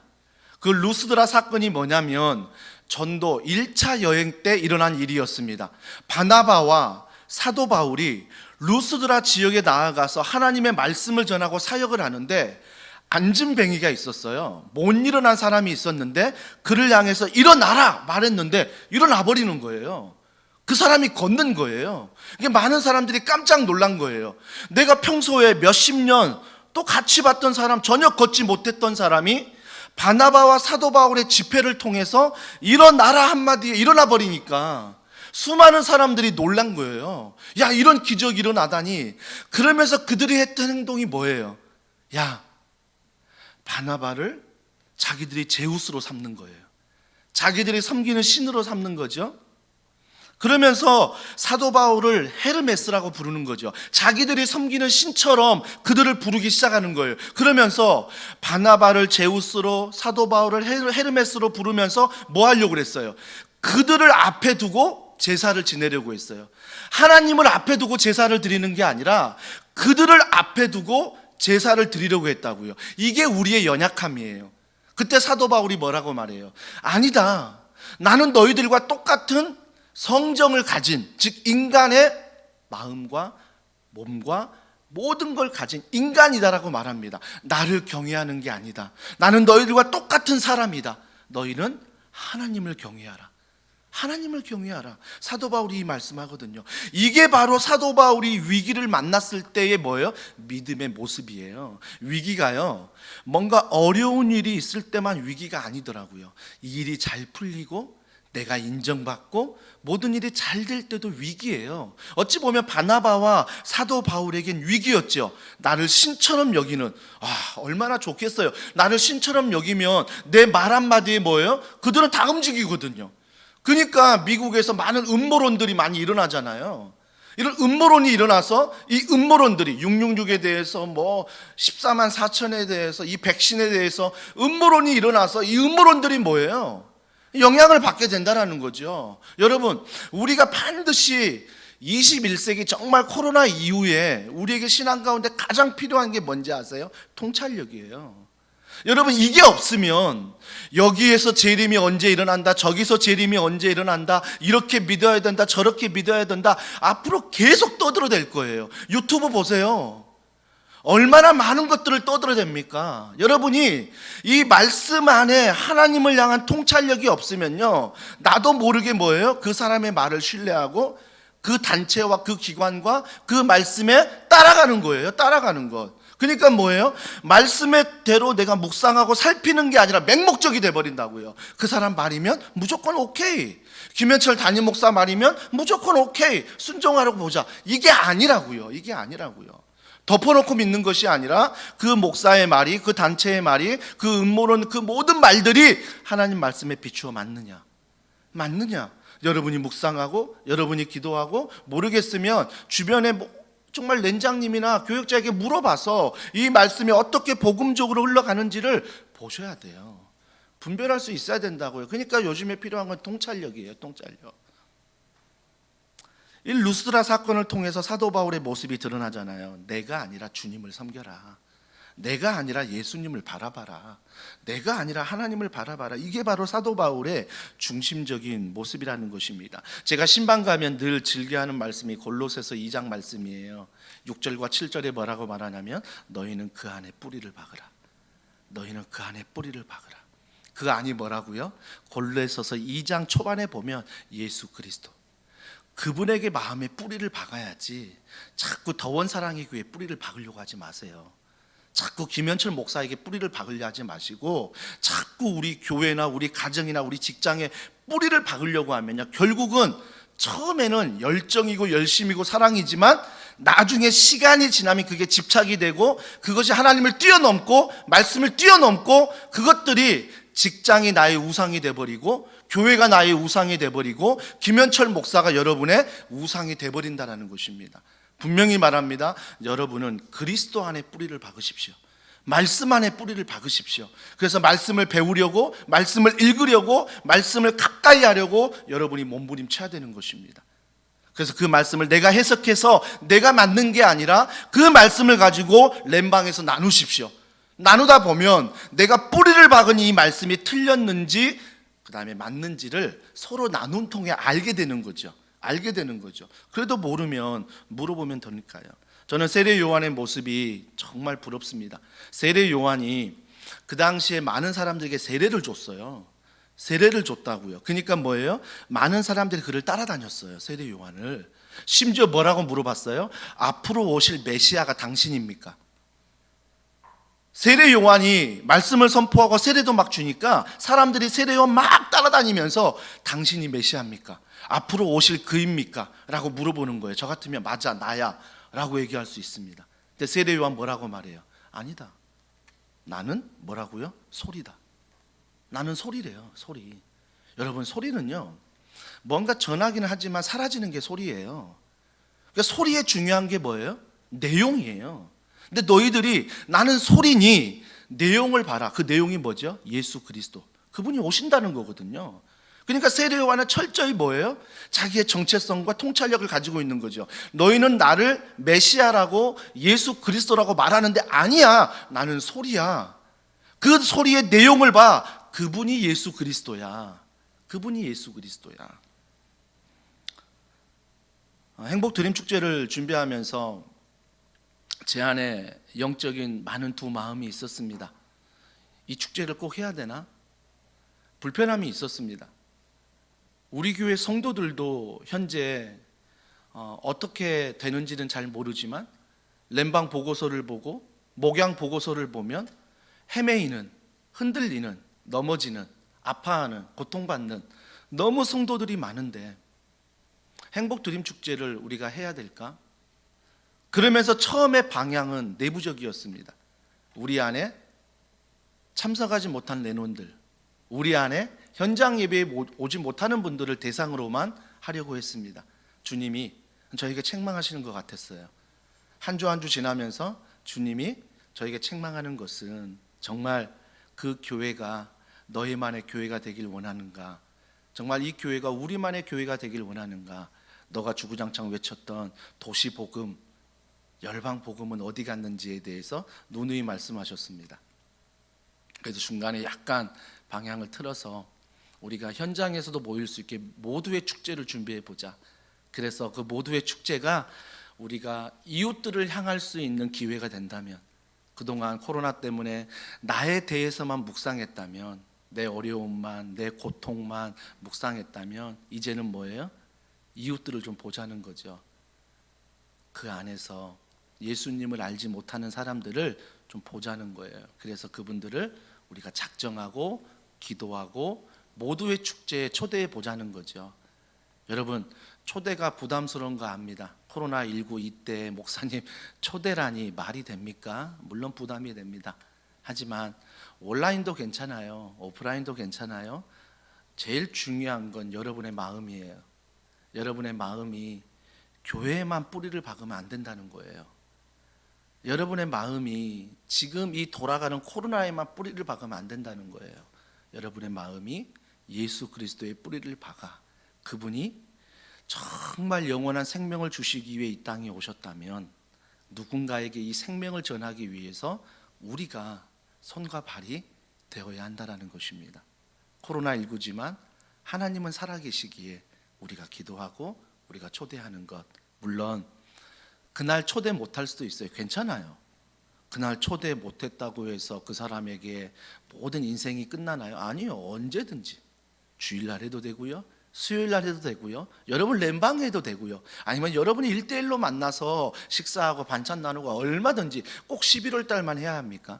그 루스드라 사건이 뭐냐면 전도 1차 여행 때 일어난 일이었습니다. 바나바와 사도 바울이 루스드라 지역에 나아가서 하나님의 말씀을 전하고 사역을 하는데 안진뱅이가 있었어요. 못 일어난 사람이 있었는데 그를 향해서 일어나라 말했는데 일어나 버리는 거예요. 그 사람이 걷는 거예요. 이게 많은 사람들이 깜짝 놀란 거예요. 내가 평소에 몇십 년 또 같이 봤던 사람, 전혀 걷지 못했던 사람이 바나바와 사도 바울의 집회를 통해서 일어나라 한마디에 일어나 버리니까 수많은 사람들이 놀란 거예요. 야, 이런 기적이 일어나다니. 그러면서 그들이 했던 행동이 뭐예요? 야, 바나바를 자기들이 제우스로 삼는 거예요. 자기들이 섬기는 신으로 삼는 거죠. 그러면서 사도 바울을 헤르메스라고 부르는 거죠. 자기들이 섬기는 신처럼 그들을 부르기 시작하는 거예요. 그러면서 바나바를 제우스로, 사도 바울을 헤르메스로 부르면서 뭐 하려고 그랬어요? 그들을 앞에 두고 제사를 지내려고 했어요. 하나님을 앞에 두고 제사를 드리는 게 아니라 그들을 앞에 두고 제사를 드리려고 했다고요. 이게 우리의 연약함이에요. 그때 사도 바울이 뭐라고 말해요? 아니다, 나는 너희들과 똑같은 성정을 가진, 즉 인간의 마음과 몸과 모든 걸 가진 인간이다라고 말합니다. 나를 경외하는 게 아니다. 나는 너희들과 똑같은 사람이다. 너희는 하나님을 경외하라. 하나님을 경외하라. 사도 바울이 이 말씀하거든요. 이게 바로 사도 바울이 위기를 만났을 때의 뭐예요? 믿음의 모습이에요. 위기가요, 뭔가 어려운 일이 있을 때만 위기가 아니더라고요. 이 일이 잘 풀리고 내가 인정받고 모든 일이 잘 될 때도 위기예요. 어찌 보면 바나바와 사도 바울에겐 위기였죠. 나를 신처럼 여기는, 얼마나 좋겠어요. 나를 신처럼 여기면 내 말 한마디에 뭐예요? 그들은 다 움직이거든요. 그러니까 미국에서 많은 음모론들이 많이 일어나잖아요. 이런 음모론이 일어나서 이 음모론들이 666에 대해서 14만 4천에 대해서 이 백신에 대해서 음모론이 일어나서 이 음모론들이 뭐예요? 영향을 받게 된다는 거죠. 여러분, 우리가 반드시 21세기 정말 코로나 이후에 우리에게 신앙 가운데 가장 필요한 게 뭔지 아세요? 통찰력이에요. 여러분, 이게 없으면 여기에서 재림이 언제 일어난다, 저기서 재림이 언제 일어난다, 이렇게 믿어야 된다, 저렇게 믿어야 된다, 앞으로 계속 떠들어댈 거예요. 유튜브 보세요. 얼마나 많은 것들을 떠들어댑니까? 여러분이 이 말씀 안에 하나님을 향한 통찰력이 없으면요, 나도 모르게 뭐예요? 그 사람의 말을 신뢰하고 그 단체와 그 기관과 그 말씀에 따라가는 거예요. 따라가는 것. 그러니까 뭐예요? 말씀의 대로 내가 묵상하고 살피는 게 아니라 맹목적이 돼버린다고요. 그 사람 말이면 무조건 오케이, 김현철 담임 목사 말이면 무조건 오케이, 순종하라고 보자. 이게 아니라고요. 이게 아니라고요. 덮어놓고 믿는 것이 아니라 그 목사의 말이, 그 단체의 말이, 그 음모론, 그 모든 말들이 하나님 말씀에 비추어 맞느냐, 맞느냐. 여러분이 묵상하고 여러분이 기도하고 모르겠으면 주변에 정말 렌장님이나 교역자에게 물어봐서 이 말씀이 어떻게 복음적으로 흘러가는지를 보셔야 돼요. 분별할 수 있어야 된다고요. 그러니까 요즘에 필요한 건 통찰력이에요. 통찰력. 이 루스드라 사건을 통해서 사도 바울의 모습이 드러나잖아요. 내가 아니라 주님을 섬겨라. 내가 아니라 예수님을 바라봐라. 내가 아니라 하나님을 바라봐라. 이게 바로 사도 바울의 중심적인 모습이라는 것입니다. 제가 신방 가면 늘 즐겨하는 말씀이 골로새서 2장 말씀이에요. 6절과 7절에 뭐라고 말하냐면 너희는 그 안에 뿌리를 박으라. 너희는 그 안에 뿌리를 박으라. 그 안이 뭐라고요? 골로새서 2장 초반에 보면 예수 그리스도, 그분에게 마음에 뿌리를 박아야지 자꾸 더원 사랑의 교회에 뿌리를 박으려고 하지 마세요. 자꾸 김현철 목사에게 뿌리를 박으려 하지 마시고 자꾸 우리 교회나 우리 가정이나 우리 직장에 뿌리를 박으려고 하면요, 결국은 처음에는 열정이고 열심이고 사랑이지만 나중에 시간이 지나면 그게 집착이 되고 그것이 하나님을 뛰어넘고 말씀을 뛰어넘고 그것들이 직장이 나의 우상이 돼버리고 교회가 나의 우상이 돼버리고 김현철 목사가 여러분의 우상이 돼버린다는 것입니다. 분명히 말합니다. 여러분은 그리스도 안에 뿌리를 박으십시오. 말씀 안에 뿌리를 박으십시오. 그래서 말씀을 배우려고, 말씀을 읽으려고, 말씀을 가까이 하려고 여러분이 몸부림쳐야 되는 것입니다. 그래서 그 말씀을 내가 해석해서 내가 맞는 게 아니라 그 말씀을 가지고 렘방에서 나누십시오. 나누다 보면 내가 뿌리를 박은 이 말씀이 틀렸는지 그 다음에 맞는지를 서로 나눈 통해 알게 되는 거죠. 알게 되는 거죠. 그래도 모르면 물어보면 되니까요. 저는 세례 요한의 모습이 정말 부럽습니다. 세례 요한이 그 당시에 많은 사람들에게 세례를 줬어요. 세례를 줬다고요. 그러니까 뭐예요? 많은 사람들이 그를 따라다녔어요. 세례 요한을. 심지어 뭐라고 물어봤어요? 앞으로 오실 메시아가 당신입니까? 세례 요한이 말씀을 선포하고 세례도 막 주니까 사람들이 세례 요한 막 따라다니면서 당신이 메시아입니까? 앞으로 오실 그입니까? 라고 물어보는 거예요. 저 같으면 맞아, 나야 라고 얘기할 수 있습니다. 근데 세례 요한 뭐라고 말해요? 아니다, 나는 뭐라고요? 소리다. 나는 소리래요. 소리. 여러분, 소리는요 뭔가 전하기는 하지만 사라지는 게 소리예요. 그러니까 소리의 중요한 게 뭐예요? 내용이에요. 근데 너희들이 나는 소리니 내용을 봐라. 그 내용이 뭐죠? 예수 그리스도, 그분이 오신다는 거거든요. 그러니까 세례 요한은 철저히 뭐예요? 자기의 정체성과 통찰력을 가지고 있는 거죠. 너희는 나를 메시아라고 예수 그리스도라고 말하는데 아니야, 나는 소리야. 그 소리의 내용을 봐. 그분이 예수 그리스도야. 그분이 예수 그리스도야. 행복 드림 축제를 준비하면서 제 안에 영적인 많은 두 마음이 있었습니다. 이 축제를 꼭 해야 되나? 불편함이 있었습니다. 우리 교회 성도들도 현재 어떻게 되는지는 잘 모르지만 렘방 보고서를 보고 목양 보고서를 보면 헤매이는, 흔들리는, 넘어지는, 아파하는, 고통받는 너무 성도들이 많은데 행복 드림 축제를 우리가 해야 될까? 그러면서 처음에 방향은 내부적이었습니다. 우리 안에 참석하지 못한 레논들, 우리 안에 현장 예배에 오지 못하는 분들을 대상으로만 하려고 했습니다. 주님이 저에게 책망하시는 것 같았어요. 한 주 한 주 지나면서 주님이 저에게 책망하는 것은 정말 그 교회가 너희만의 교회가 되길 원하는가? 정말 이 교회가 우리만의 교회가 되길 원하는가? 너가 주구장창 외쳤던 도시복음, 열방복음은 어디 갔는지에 대해서 누누이 말씀하셨습니다. 그래서 중간에 약간 방향을 틀어서 우리가 현장에서도 모일 수 있게 모두의 축제를 준비해 보자. 그래서 그 모두의 축제가 우리가 이웃들을 향할 수 있는 기회가 된다면, 그동안 코로나 때문에 나에 대해서만 묵상했다면, 내 어려움만, 내 고통만 묵상했다면 이제는 뭐예요? 이웃들을 좀 보자는 거죠. 그 안에서 예수님을 알지 못하는 사람들을 좀 보자는 거예요. 그래서 그분들을 우리가 작정하고 기도하고 모두의 축제에 초대해 보자는 거죠. 여러분, 초대가 부담스러운 거 압니다. 코로나19 이때 목사님 초대라니 말이 됩니까? 물론 부담이 됩니다. 하지만 온라인도 괜찮아요. 오프라인도 괜찮아요. 제일 중요한 건 여러분의 마음이에요. 여러분의 마음이 교회에만 뿌리를 박으면 안 된다는 거예요. 여러분의 마음이 지금 이 돌아가는 코로나에만 뿌리를 박으면 안 된다는 거예요. 여러분의 마음이 예수 그리스도의 뿌리를 박아 그분이 정말 영원한 생명을 주시기 위해 이 땅에 오셨다면 누군가에게 이 생명을 전하기 위해서 우리가 손과 발이 되어야 한다는 것입니다. 코로나19지만 하나님은 살아계시기에 우리가 기도하고 우리가 초대하는 것, 물론 그날 초대 못할 수도 있어요. 괜찮아요. 그날 초대 못했다고 해서 그 사람에게 모든 인생이 끝나나요? 아니요. 언제든지 주일날 해도 되고요, 수요일날 해도 되고요, 여러분 렘방 해도 되고요, 아니면 여러분이 1대1로 만나서 식사하고 반찬 나누고 얼마든지 꼭 11월 달만 해야 합니까?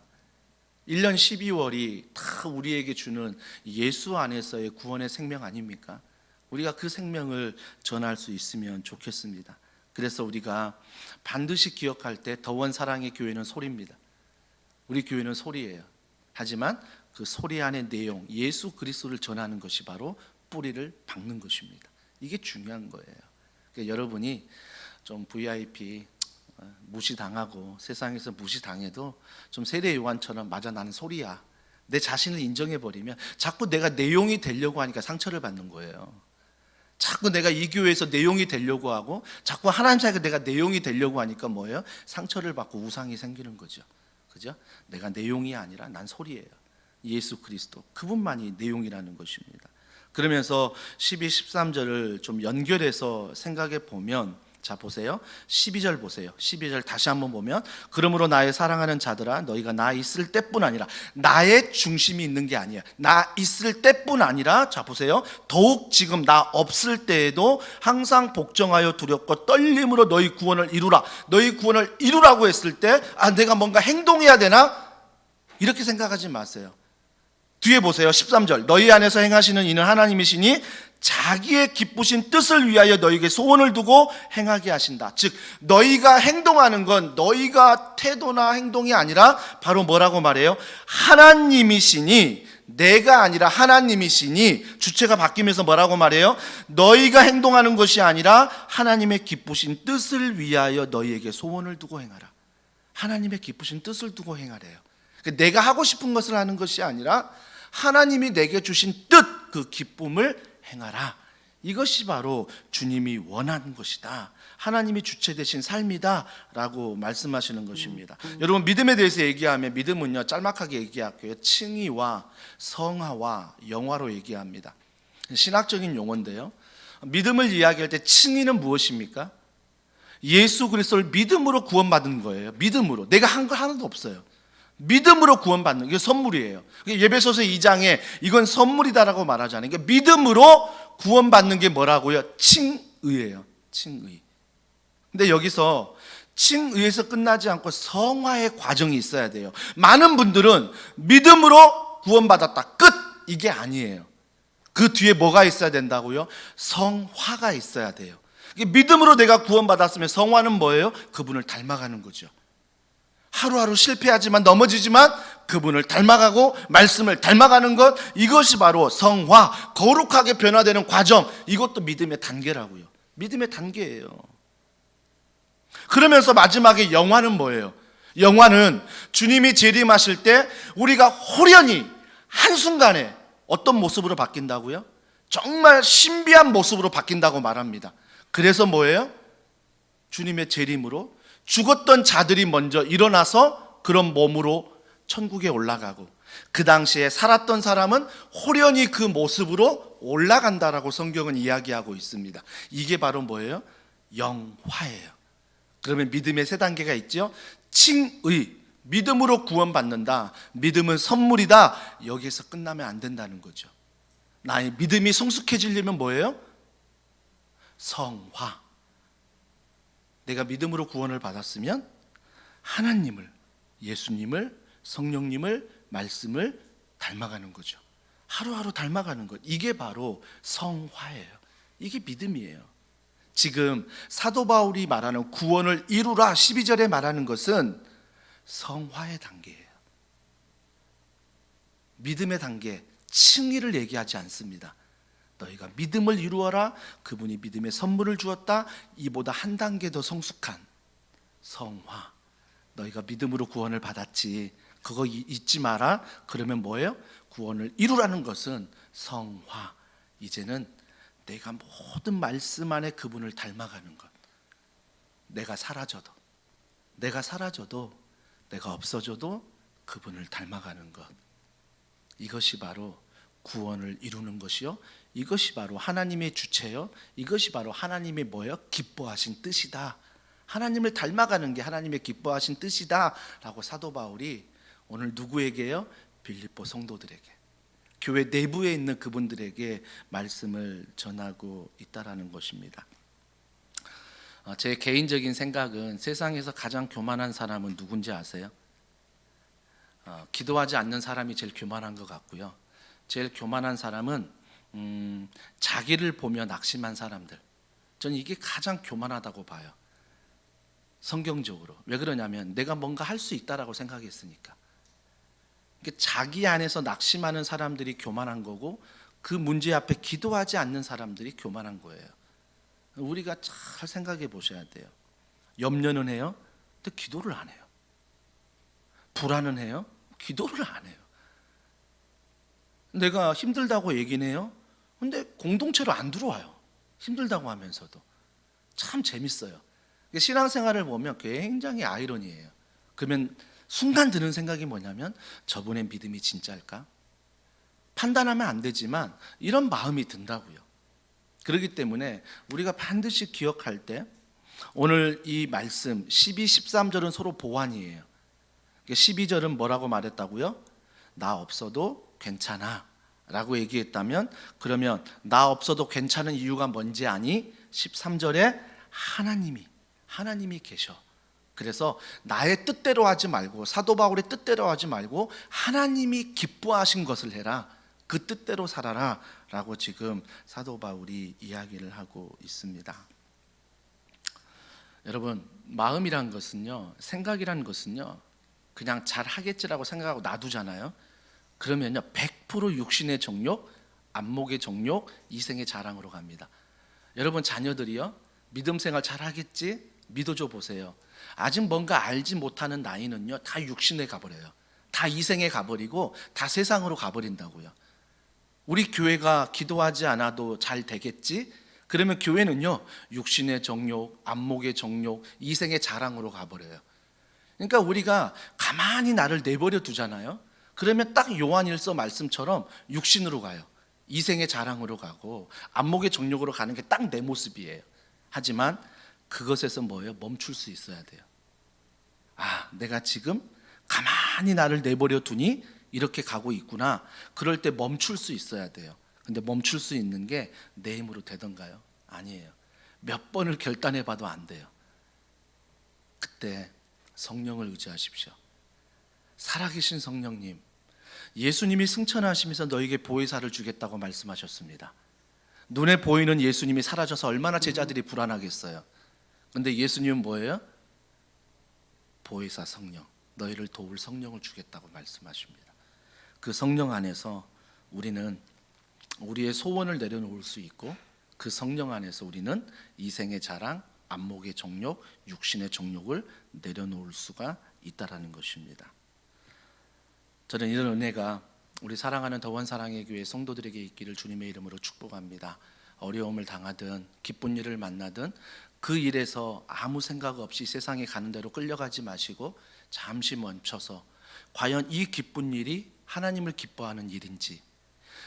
1년 12월이 다 우리에게 주는 예수 안에서의 구원의 생명 아닙니까? 우리가 그 생명을 전할 수 있으면 좋겠습니다. 그래서 우리가 반드시 기억할 때 더원 사랑의 교회는 소리입니다. 우리 교회는 소리예요. 하지만 그 소리 안의 내용, 예수 그리스도를 전하는 것이 바로 뿌리를 박는 것입니다. 이게 중요한 거예요. 그러니까 여러분이 좀 VIP 무시당하고 세상에서 무시당해도 좀 세례 요한처럼 맞아 나는 소리야, 내 자신을 인정해버리면 자꾸 내가 내용이 되려고 하니까 상처를 받는 거예요. 자꾸 내가 이 교회에서 내용이 되려고 하고 자꾸 하나님 사이에 내가 내용이 되려고 하니까 뭐예요? 상처를 받고 우상이 생기는 거죠. 그죠? 내가 내용이 아니라 난 소리예요. 예수 그리스도 그분만이 내용이라는 것입니다. 그러면서 12, 13절을 좀 연결해서 생각해 보면, 자 보세요. 12절 보세요. 12절 다시 한번 보면, 그러므로 나의 사랑하는 자들아 너희가 나 있을 때뿐 아니라, 나의 중심이 있는 게 아니에요. 나 있을 때뿐 아니라, 자 보세요. 더욱 지금 나 없을 때에도 항상 복종하여 두렵고 떨림으로 너희 구원을 이루라. 너희 구원을 이루라고 했을 때 내가 뭔가 행동해야 되나? 이렇게 생각하지 마세요. 뒤에 보세요. 13절 너희 안에서 행하시는 이는 하나님이시니 자기의 기쁘신 뜻을 위하여 너희에게 소원을 두고 행하게 하신다. 즉 너희가 행동하는 건 너희가 태도나 행동이 아니라 바로 뭐라고 말해요? 하나님이시니, 내가 아니라 하나님이시니, 주체가 바뀌면서 뭐라고 말해요? 너희가 행동하는 것이 아니라 하나님의 기쁘신 뜻을 위하여 너희에게 소원을 두고 행하라. 하나님의 기쁘신 뜻을 두고 행하래요. 내가 하고 싶은 것을 하는 것이 아니라 하나님이 내게 주신 뜻, 그 기쁨을 행하라. 이것이 바로 주님이 원하는 것이다. 하나님이 주체 되신 삶이다 라고 말씀하시는 것입니다. 여러분, 믿음에 대해서 얘기하면 믿음은요, 짤막하게 얘기할게요. 칭의와 성화와 영화로 얘기합니다. 신학적인 용어인데요, 믿음을 이야기할 때 칭의는 무엇입니까? 예수 그리스도를 믿음으로 구원받은 거예요. 믿음으로. 내가 한 거 하나도 없어요. 믿음으로 구원받는 게 선물이에요. 예배소서 2장에 이건 선물이다라고 말하잖아요. 그러니까 믿음으로 구원받는 게 뭐라고요? 칭의예요. 칭의. 근데 여기서 칭의에서 끝나지 않고 성화의 과정이 있어야 돼요. 많은 분들은 믿음으로 구원받았다, 끝! 이게 아니에요. 그 뒤에 뭐가 있어야 된다고요? 성화가 있어야 돼요. 믿음으로 내가 구원받았으면 성화는 뭐예요? 그분을 닮아가는 거죠. 하루하루 실패하지만 넘어지지만 그분을 닮아가고 말씀을 닮아가는 것, 이것이 바로 성화, 거룩하게 변화되는 과정. 이것도 믿음의 단계라고요. 믿음의 단계예요. 그러면서 마지막에 영화는 뭐예요? 영화는 주님이 재림하실 때 우리가 호련히 한순간에 어떤 모습으로 바뀐다고요? 정말 신비한 모습으로 바뀐다고 말합니다. 그래서 뭐예요? 주님의 재림으로 죽었던 자들이 먼저 일어나서 그런 몸으로 천국에 올라가고, 그 당시에 살았던 사람은 호련히 그 모습으로 올라간다라고 성경은 이야기하고 있습니다. 이게 바로 뭐예요? 영화예요. 그러면 믿음의 세 단계가 있죠. 칭의, 믿음으로 구원받는다, 믿음은 선물이다. 여기에서 끝나면 안 된다는 거죠. 나의 믿음이 성숙해지려면 뭐예요? 성화. 내가 믿음으로 구원을 받았으면 하나님을, 예수님을, 성령님을, 말씀을 닮아가는 거죠. 하루하루 닮아가는 것, 이게 바로 성화예요. 이게 믿음이에요. 지금 사도 바울이 말하는 구원을 이루라 12절에 말하는 것은 성화의 단계예요. 믿음의 단계, 칭의를 얘기하지 않습니다. 너희가 믿음을 이루어라, 그분이 믿음의 선물을 주었다. 이보다 한 단계 더 성숙한 성화. 너희가 믿음으로 구원을 받았지, 그거 잊지 마라. 그러면 뭐예요? 구원을 이루라는 것은 성화. 이제는 내가 모든 말씀 안에 그분을 닮아가는 것. 내가 사라져도 내가 없어져도 그분을 닮아가는 것. 이것이 바로 구원을 이루는 것이요, 이것이 바로 하나님의 주체요, 이것이 바로 하나님의 뭐예요? 기뻐하신 뜻이다. 하나님을 닮아가는 게 하나님의 기뻐하신 뜻이다 라고 사도 바울이 오늘 누구에게요? 빌립보 성도들에게, 교회 내부에 있는 그분들에게 말씀을 전하고 있다라는 것입니다. 제 개인적인 생각은 세상에서 가장 교만한 사람은 누군지 아세요? 기도하지 않는 사람이 제일 교만한 것 같고요, 제일 교만한 사람은 자기를 보며 낙심한 사람들, 저는 이게 가장 교만하다고 봐요. 성경적으로. 왜 그러냐면 내가 뭔가 할 수 있다라고 생각했으니까. 자기 안에서 낙심하는 사람들이 교만한 거고, 그 문제 앞에 기도하지 않는 사람들이 교만한 거예요. 우리가 잘 생각해 보셔야 돼요. 염려는 해요, 근데 기도를 안 해요. 불안은 해요, 기도를 안 해요. 내가 힘들다고 얘기는 해요, 근데 공동체로 안 들어와요. 힘들다고 하면서도. 참 재밌어요. 신앙생활을 보면 굉장히 아이러니해요. 그러면 순간 드는 생각이 뭐냐면, 저분의 믿음이 진짜일까? 판단하면 안 되지만 이런 마음이 든다고요. 그렇기 때문에 우리가 반드시 기억할 때, 오늘 이 말씀 12, 13절은 서로 보완이에요. 12절은 뭐라고 말했다고요? 나 없어도 괜찮아 라고 얘기했다면, 그러면 나 없어도 괜찮은 이유가 뭔지 아니? 13절에 하나님이 계셔. 그래서 나의 뜻대로 하지 말고, 사도 바울의 뜻대로 하지 말고 하나님이 기뻐하신 것을 해라, 그 뜻대로 살아라 라고 지금 사도 바울이 이야기를 하고 있습니다. 여러분, 마음이란 것은요, 생각이란 것은요, 그냥 잘하겠지라고 생각하고 놔두잖아요. 그러면요 100% 육신의 정욕, 안목의 정욕, 이생의 자랑으로 갑니다. 여러분 자녀들이요, 믿음 생활 잘하겠지? 믿어줘 보세요. 아직 뭔가 알지 못하는 나이는요 다 육신에 가버려요. 다 이생에 가버리고 다 세상으로 가버린다고요. 우리 교회가 기도하지 않아도 잘 되겠지? 그러면 교회는요 육신의 정욕, 안목의 정욕, 이생의 자랑으로 가버려요. 그러니까 우리가 가만히 나를 내버려 두잖아요. 그러면 딱 요한일서 말씀처럼 육신으로 가요. 이생의 자랑으로 가고 안목의 정욕으로 가는 게 딱 내 모습이에요. 하지만 그것에서 뭐예요? 멈출 수 있어야 돼요. 아, 내가 지금 가만히 나를 내버려 두니 이렇게 가고 있구나. 그럴 때 멈출 수 있어야 돼요. 근데 멈출 수 있는 게 내 힘으로 되던가요? 아니에요. 몇 번을 결단해 봐도 안 돼요. 그때 성령을 의지하십시오. 살아계신 성령님, 예수님이 승천하시면서 너에게 보혜사를 주겠다고 말씀하셨습니다. 눈에 보이는 예수님이 사라져서 얼마나 제자들이 불안하겠어요. 근데 예수님은 뭐예요? 보혜사 성령, 너희를 도울 성령을 주겠다고 말씀하십니다. 그 성령 안에서 우리는 우리의 소원을 내려놓을 수 있고, 그 성령 안에서 우리는 이생의 자랑, 안목의 정욕, 육신의 정욕을 내려놓을 수가 있다라는 것입니다. 저는 이런 은혜가 우리 사랑하는 더원 사랑의 교회 성도들에게 있기를 주님의 이름으로 축복합니다. 어려움을 당하든 기쁜 일을 만나든 그 일에서 아무 생각 없이 세상에 가는 대로 끌려가지 마시고 잠시 멈춰서 과연 이 기쁜 일이 하나님을 기뻐하는 일인지,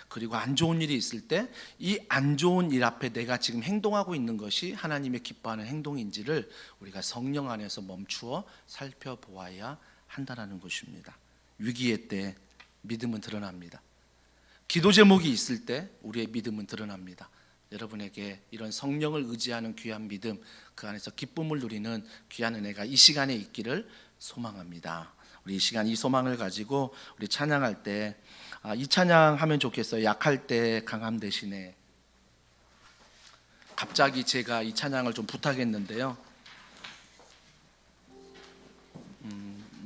그리고 안 좋은 일이 있을 때 이 안 좋은 일 앞에 내가 지금 행동하고 있는 것이 하나님의 기뻐하는 행동인지를 우리가 성령 안에서 멈추어 살펴보아야 한다는 것입니다. 위기의 때 믿음은 드러납니다. 기도 제목이 있을 때 우리의 믿음은 드러납니다. 여러분에게 이런 성령을 의지하는 귀한 믿음, 그 안에서 기쁨을 누리는 귀한 은혜가 이 시간에 있기를 소망합니다. 우리 이 시간 이 소망을 가지고 우리 찬양할 때 이 찬양하면 좋겠어요. 약할 때 강함 대신에. 갑자기 제가 이 찬양을 좀 부탁했는데요.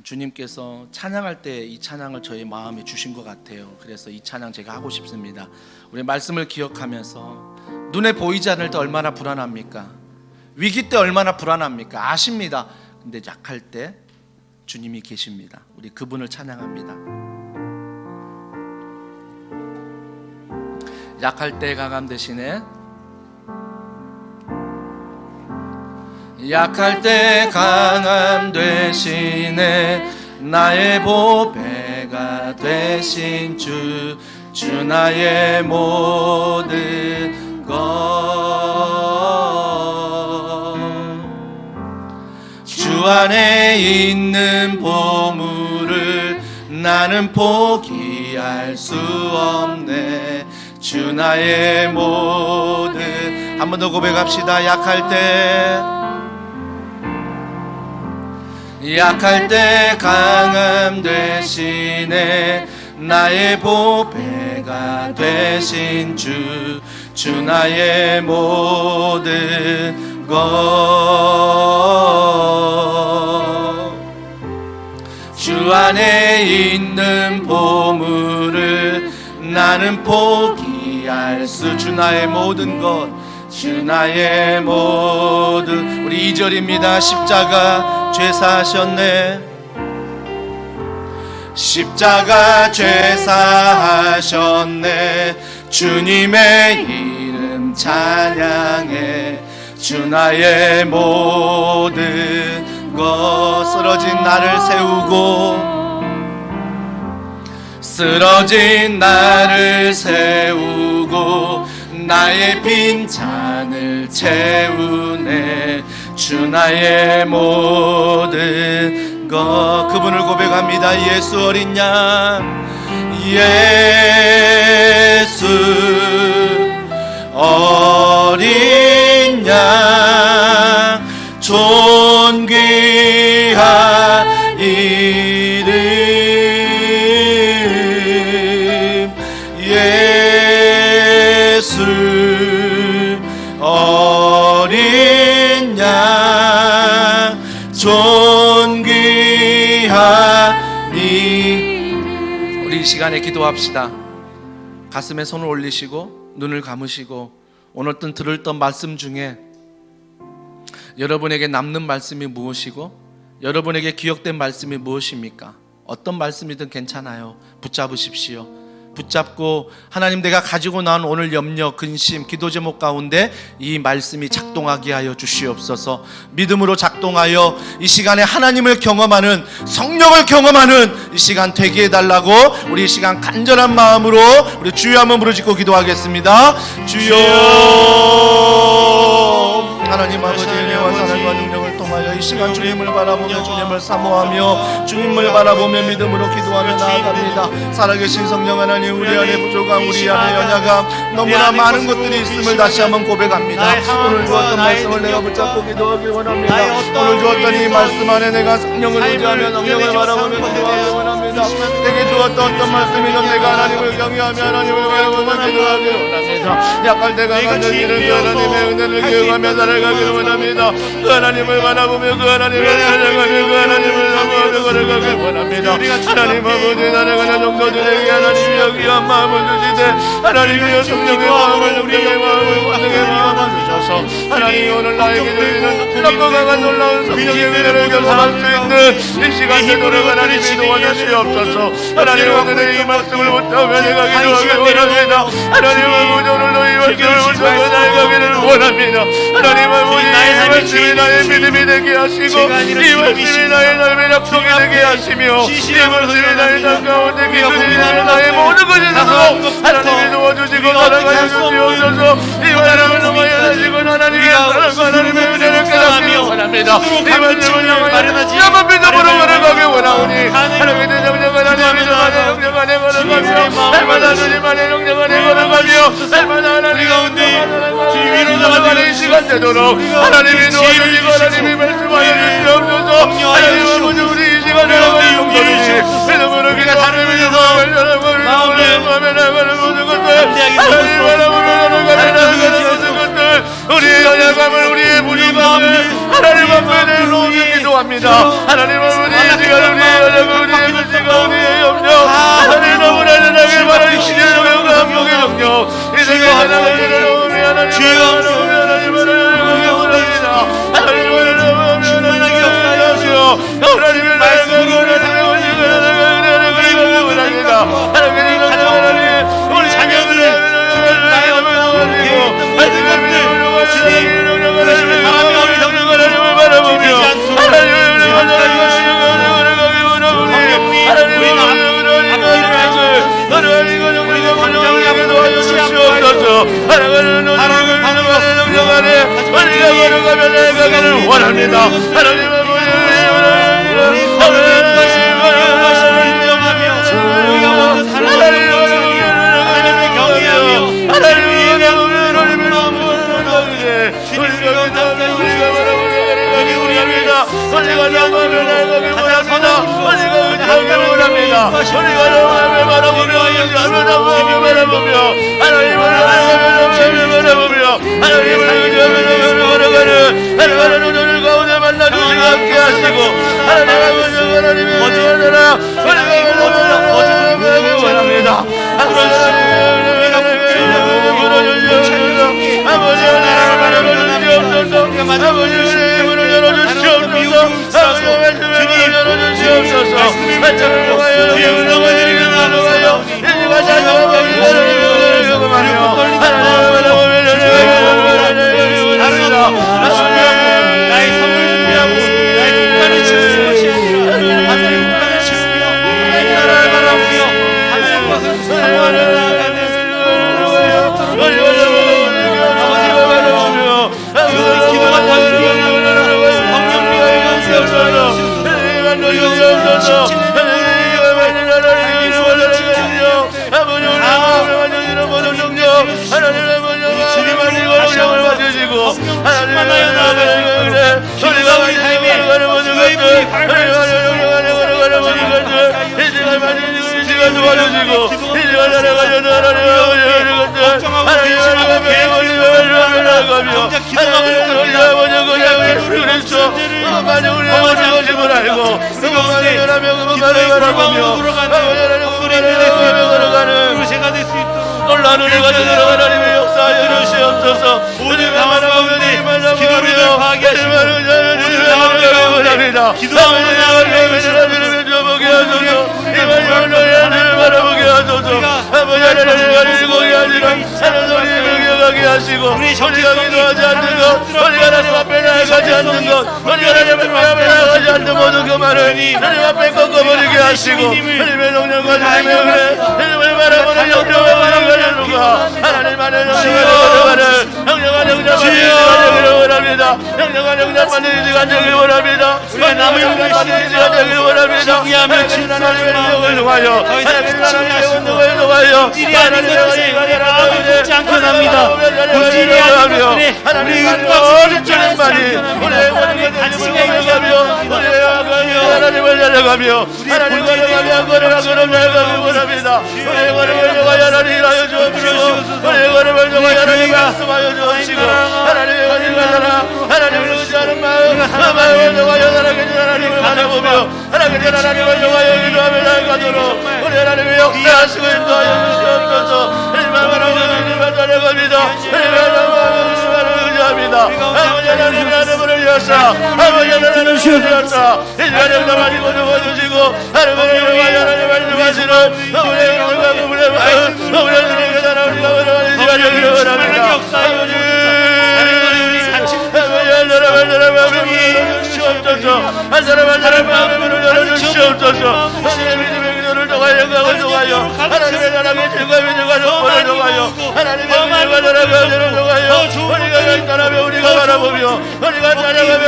주님께서 찬양할 때 이 찬양을 저의 마음에 주신 것 같아요. 그래서 이 찬양 제가 하고 싶습니다. 우리 말씀을 기억하면서 눈에 보이지 않을 때 얼마나 불안합니까? 위기 때 얼마나 불안합니까? 아십니다. 근데 약할 때 주님이 계십니다. 우리 그분을 찬양합니다. 약할 때 강함 대신에, 약할 때 강함 대신에 나의 보배가 되신 주 나의 모든 것, 주 안에 있는 보물을 나는 포기할 수 없네. 주 나의 모든, 한 번 더 고백합시다. 약할 때 강함 대신에 나의 보배가 되신 주 나의 모든 것, 주 안에 있는 보물을 나는 포기할 수, 주 나의 모든 것, 주 나의 모든. 우리 2절입니다. 십자가 죄사하셨네. 십자가 죄사하셨네. 주님의 이름 찬양해. 주 나의 모든 것, 쓰러진 나를 세우고, 쓰러진 나를 세우고 나의 빈잔을 채우네. 주 나의 모든 것. 그분을 고백합니다. 예수 어린 양, 예수 어린 양, 존귀한 이름, 예수 어린 양, 존귀한 이름. 우리 이 시간에 기도합시다. 가슴에 손을 올리시고 눈을 감으시고, 오늘 들었던 말씀 중에 여러분에게 남는 말씀이 무엇이고 여러분에게 기억된 말씀이 무엇입니까? 어떤 말씀이든 괜찮아요. 붙잡으십시오. 붙잡고 하나님, 내가 가지고 나온 오늘 염려, 근심, 기도 제목 가운데 이 말씀이 작동하게 하여 주시옵소서. 믿음으로 작동하여 이 시간에 하나님을 경험하는, 성령을 경험하는 이 시간 되게 해달라고 우리 이 시간 간절한 마음으로 우리 주여 한번 부르짖고 기도하겠습니다. 주여, 하나님 아버지, 진정한 사랑과 능력을 통하여 이 시간 주님을 바라보며 주님을 사모하며 주님을 바라보며 믿음으로 기도하며 나아갑니다. 살아계신 성령 하나님, 우리 안에 부족함, 우리 안에 연약함, 너무나 많은 것들이 있음을 다시 한번 고백합니다. 오늘 주었던 말씀을 내가 붙잡고 기도하기 원합니다. 오늘 주었던 이 말씀 안에 내가 성령을 의지하며 성령을 바라보며 기도하기 원합니다. 내게 주었던 어떤 말씀이든 내가 하나님을 경외하며 하나님을 바라보며 기도하기 원합니다. 약할 때가 간절히는 그 하나님의 은혜를 기억하며 살아가기를 원합니다. 그 하나님을 바라보며 그 하나님을 살아가며 그 하나님을 사모하며 걸어가길 원합니다. 하나님 아버지, 살아가는 종도들에게 하나님이 여기한 마음을 주시되 하나님이여 성령의 마음을 성령의 마음을 성령의 마음을 주셔서 하나님이 오늘 나에게 주시는 너무 강한 놀라운 성령의 은혜를 경험할 수 있는 이 시간 되도록 하나님이 도와주시옵소서. 하나님 오늘의 이 말씀을 붙잡으며 내가 기도하길 원합니다. 하나님 아버지, 오늘도 이 말씀을 붙잡고 나아가기를 원합니다. 하나님 아버지, 이 말씀이 나의 믿음이 되게 하시고 이 말씀이 나의 삶의 약속이 되게 하시며 이 말씀이 나의 삶 가운데 기준이 되는 나의 모든 것이 되도록 하나님이 도와주시고 살아가여 주시옵소서. 이 말씀을 통하여 하시고 하나님의 사랑과 하나님의 은혜를 깨닫기를 원합니다. 이 말씀을 향하여 야만 믿음으로 걸어가기 원하오니 하나님의 정령 하나님의 정령 안에 걸어가며 날마다 주님 안에 정령 안에 걸어가며 날마다 하나님 가운데 위로 나가는 이 시간 되도록 하나님이 도와주시고 하나님이 말씀하여 주시옵소서. 하나님 아버지, 우리 이 시간 되어가는 용기를 믿음으로 기도하면서 마음을 나가는 모든 것들 하나님 바라보며 나가는 모든 것들 우리의 연약함을 우리의 무리함을 하나님 앞에 내놓으며 기도합니다. 하나님 아버지, 이 시간 우리의 연약함, 우리의 문제가 우리의 염려 하나님 너무나 연약하게 바라시는 감격의 영역 이 세계 하나님을 내려놓으며 하나님을 바라보며 하나님을 원합니다. 하나님을 충만하게 하시오. 하나님의 말씀으로 원합니다. 하나님의 하나님 우리 자녀들을 나의 어머니고 하나님을 바라보며 원합니다. 하나님 하나님을 가운데 만나주시고 함께 하시고 하나님의 원합니다. 나의 선물 준비하고 나의 국가를 지키는 것이 아니라 하나님 국가를 지키며 나의 나라를 바라보며 하나님 것을 사모하는 나아가는 아버지 기도가 단순히 성령님의 연세를 충만하여 나아가는 기도가 우리 삶에 주의 불이 제가 될 수 있도록 놀라는 은혜가 되도록 하나님의 역사하여 주시옵소서. 오늘 남은 가운데 기도를 더하게 하시고 오늘 남은 가운데 기도하는 나를 주보게 하소서. 이만 너희를 바라보게 하소서. 아버지 하나님을 고게 하시고 하나님을 기억하게 하시고 우리가 기도하지 않는 것, 우리가 하나님 앞에 나아가지 않는 것, 우리가 하나님 앞에 나아가지 않는 모든 그 말을 하나님 앞에 꺾어버리게 하시고 하나님의 성령과 주님의 은혜 하나님을 바라보는 영령과 바라보는 누가 하나님 안에 영령을 걸어가는 영령한 영령을 원합니다. 영령한 영령을 동하여 하나님 나라의 운동을 동하여 일이 아닌 것이 마음이 굳지 않게 합니다. 그 일이 아닌 것들이 우리 은과 진리를 발견합니다. 하나님의 관심에 하나님을 열려가며 하나님을 열려가며 걸어가기를 원합니다. 우리의 걸음을 정하여 하나님 하여 주옵시고 우리의 걸음을 정하여 하나님 말씀하여 주옵시고 하나님의 걸음을 하나님을 의지하는 마음을 정하여 하나님을 바라보며 하나님을 정하여 기도하며 나아가도록 우리 하나님의 역사하시고 인도하여 주시옵소서. 하나님을 달려갑니다. 하나님을 의지합니다. 아버지 하나님 하나님을 위하사 아버지 하나님을 위하사 이스라엘 나라를 도와주시고 하나님을 위하여 하나님 말씀하시는 우리의 영광과 우리의 마음 우리의 하나님의 나라 우리가 원하는 원합니다. 한 사람 마음으로 열어주시옵소서. 하나님의 믿음의 기도를 통하여 영광을 통하여 하나님의 나라의 즐거움의 영광을 통하여 하나님의 믿음과 나라를 통하여 우리가 따라며 우리가 바라보며 우리가 따라가며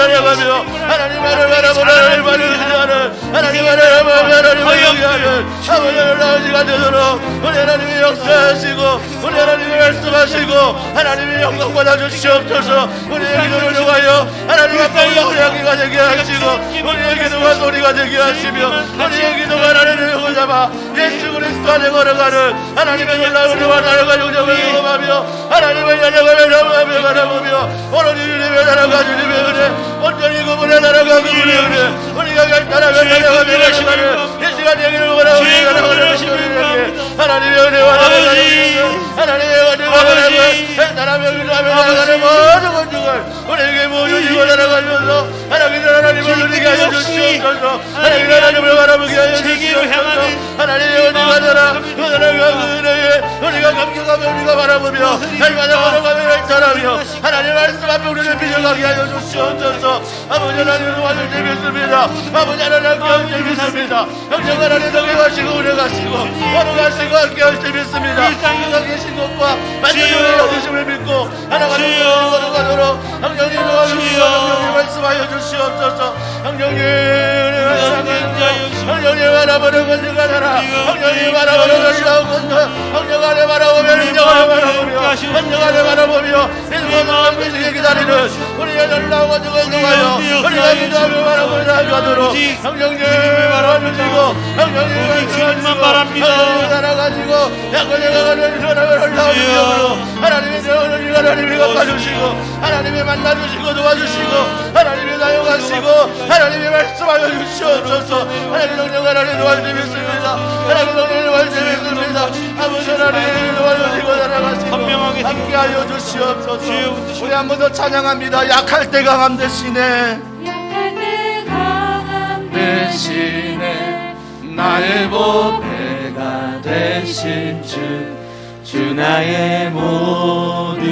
나아가며 하나님을 바라보고 하나님을 의지하는 하나님을 바라보며 하나님을 영위하는 아버지를 나오지가 되도록 우리 하나님의 역사하시고 우리 하나님의 말씀하시고 하나님의 영광 받아주시옵소서. 우리의 기도를 통하여 하나님의 pau가 우리 향기가 되게 하시고 우리의 기도가 소리가 되게 하시며 우리의 기도가 하나님의 영을 잡아 예수 그리스도 안에 걸어가는 하나님의 놀라운 은혜와 나라가 영접을 경험하며 하나님의 나라가 나라가 바라보며 오늘 주님의 나라가 주님의 은혜 온전히 그분의 나라가 그분의 은혜 우리가 결단하며 나라가며 가시가는 이 시간 얘기를 원하고 우리가 나가는 하나님의 은혜와 나라가 하나님의 은혜와 나라가 나라며 기도하며 나아가는 모든 건중을 우리에게 모두 이고 나아가면서 하나님을 누리게 하여 주시옵소서. 하나님을 바라보게 하여 주시옵소서. 하나님의 은혜가 나라 그 나라가 그 은혜에 우리가 감격하며 우리가 바라보며 날마다 걸어가며 발전하며 하나님의 말씀 앞에 우리를 비춰가게 하여 주시옵소서. 아버지 하나님을 도와줄 때 믿습니다. 아버지 하나님 함께 믿습니다. 형제가 하나님 덕에 가시고 은혜 가시고 어느 가시고 함께 할 때 믿습니다. 이 계신 것과 만족을 여주심을 믿고 하나님을 걸어가도록 형제님 도와주시고 형제님 말씀하여 주시옵소서. 형제님 형제님 바라보는 건지가 나라 형제님 바라보는 건지가 건져 형제가 안에 바라보며 형제가 바라보며 형제가 안에 바라보며 인생을 남기시게 기다리는 우리의 놀라운 건지가 통하여 우리가 기도하며 바라보며 나아가도록 형제님 바라보시고 형제님 말씀하시고 형제님 살아가시고 양권에가 가는 사람을 올라오는 영으로 하나님의 대원을 하나님이 갚아주시고 하나님이 만나주시고 도와주시고 하나님이 사용하시고 하나님이 말씀하여 주시옵소서. 하나님 동력 하나님 도와주시 믿습니다. 하나님 동력 도와주시 믿습니다. 아버지 하나님 도와주시고 살아가시고 함께하여 주시옵소서. 우리 한 번 더 찬양합니다. 약할 때 강함 대신에 약할 때 강함 대신에 나의 보배가 되신 주 나의 모든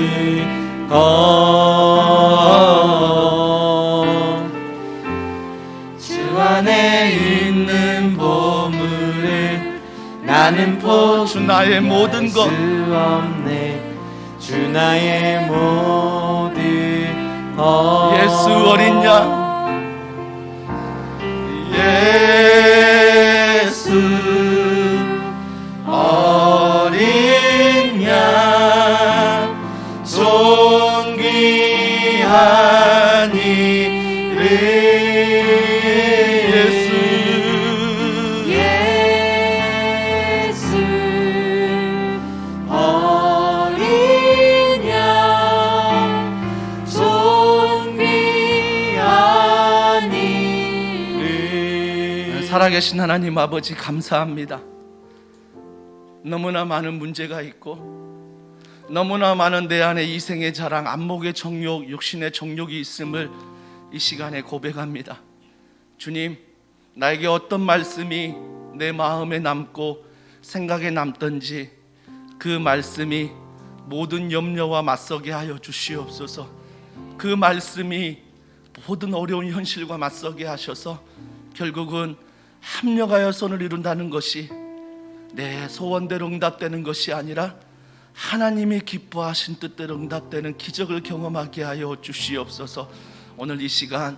주 안에 있는 보물을 나는 주 나의 모든 것 주 나의 모든 것 예수 어린 양 예수 어린 양 존귀한 이름 예수 어린 양 존귀한 이름 살아계신 하나님 아버지 감사합니다. 너무나 많은 문제가 있고 너무나 많은 내 안에 이생의 자랑, 안목의 정욕, 육신의 정욕이 있음을 이 시간에 고백합니다. 주님, 나에게 어떤 말씀이 내 마음에 남고 생각에 남든지 그 말씀이 모든 염려와 맞서게 하여 주시옵소서. 그 말씀이 모든 어려운 현실과 맞서게 하셔서 결국은 합력하여 선을 이룬다는 것이 내 소원대로 응답되는 것이 아니라 하나님이 기뻐하신 뜻대로 응답되는 기적을 경험하게 하여 주시옵소서. 오늘 이 시간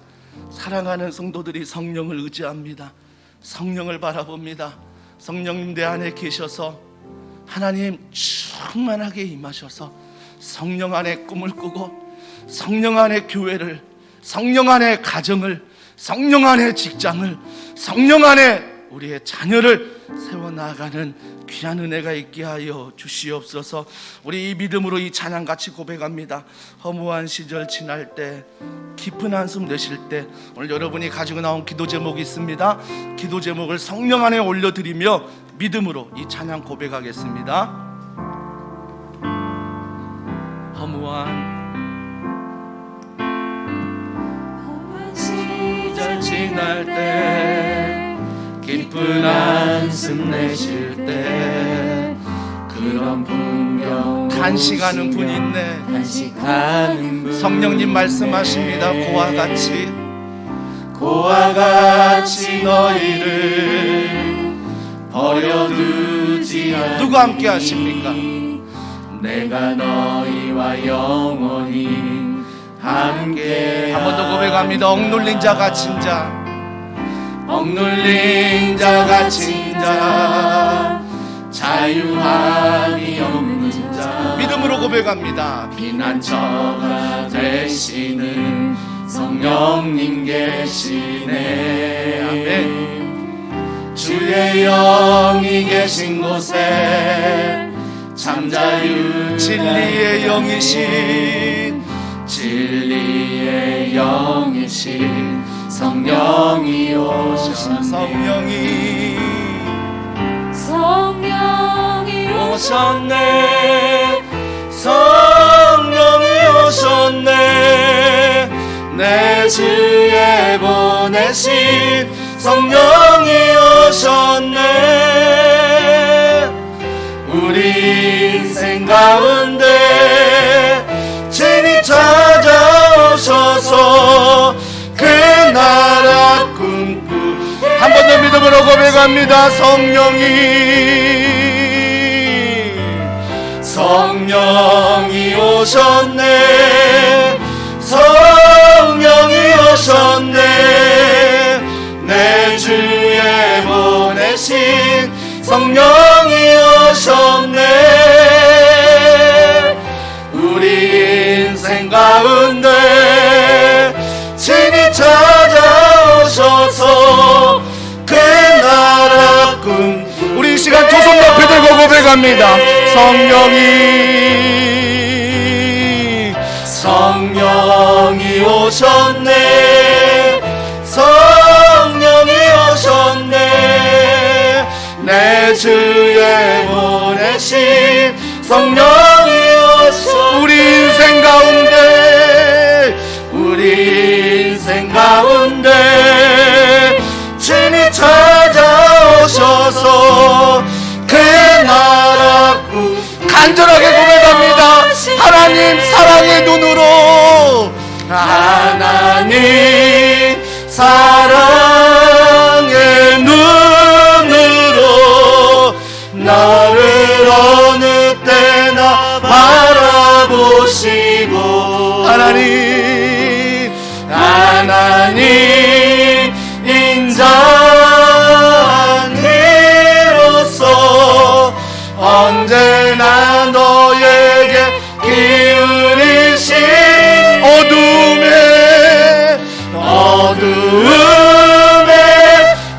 사랑하는 성도들이 성령을 의지합니다. 성령을 바라봅니다. 성령님 내 안에 계셔서 하나님 충만하게 임하셔서 성령 안에 꿈을 꾸고 성령 안에 교회를, 성령 안에 가정을, 성령 안에 직장을, 성령 안에 우리의 자녀를 세워나가는 귀한 은혜가 있게 하여 주시옵소서. 우리 이 믿음으로 이 찬양 같이 고백합니다. 허무한 시절 지날 때, 깊은 한숨 내쉴 때, 오늘 여러분이 가지고 나온 기도 제목이 있습니다. 기도 제목을 성령 안에 올려드리며 믿음으로 이 찬양 고백하겠습니다. 허무한 시절 지날 때, 깊은 한숨 내쉴 때, 그런 풍경 간식하는 분 있네. 간식하는 분 성령님 말씀하십니다. 고와 같이 너희를 버려두지 않으니 누가 함께 하십니까? 내가 너희와 영원히 함께. 한 번 더 고백합니다. 억눌린 자 갇힌 자, 억눌린 자 갇힌 자, 자유함이 없는 자, 믿음으로 고백합니다. 피난처가 되시는 성령님 계시네. 아멘. 주의 영이 계신 곳에 참자유 진리의 영이신, 진리의 영이신 성령이 오셨네. 성령이 오셨네. 성령이 오셨네. 내 주에 보내신 성령이 오셨네. 우리 인생 가운데 진히 찾아오셔서 그 나라 꿈꾸. 한 번 더 믿음으로 고백합니다. 성령이 오셨네. 성령이 오셨네. 내 주에 보내신 성령이 오셨네. 우리 인생 가운데 친히 찾아오셔서 그 나라 꿈. 우리 이 시간 두 손 높이 들고 고백합니다. 성령이 오셨네. 성령이 오셨네. 내 주에 보내신 성령이 오셨네. 우리 인생 가운데, 우리 인생 가운데 친히 찾아오셔서 그 나라 꿈. 간절하게 고백합니다. 하나님 사랑의 눈으로, 하나님 사랑의 눈으로 나를 어느 때나 바라보시고, 하나님 인자니로서 언제나 너에게 기울이신 어두움에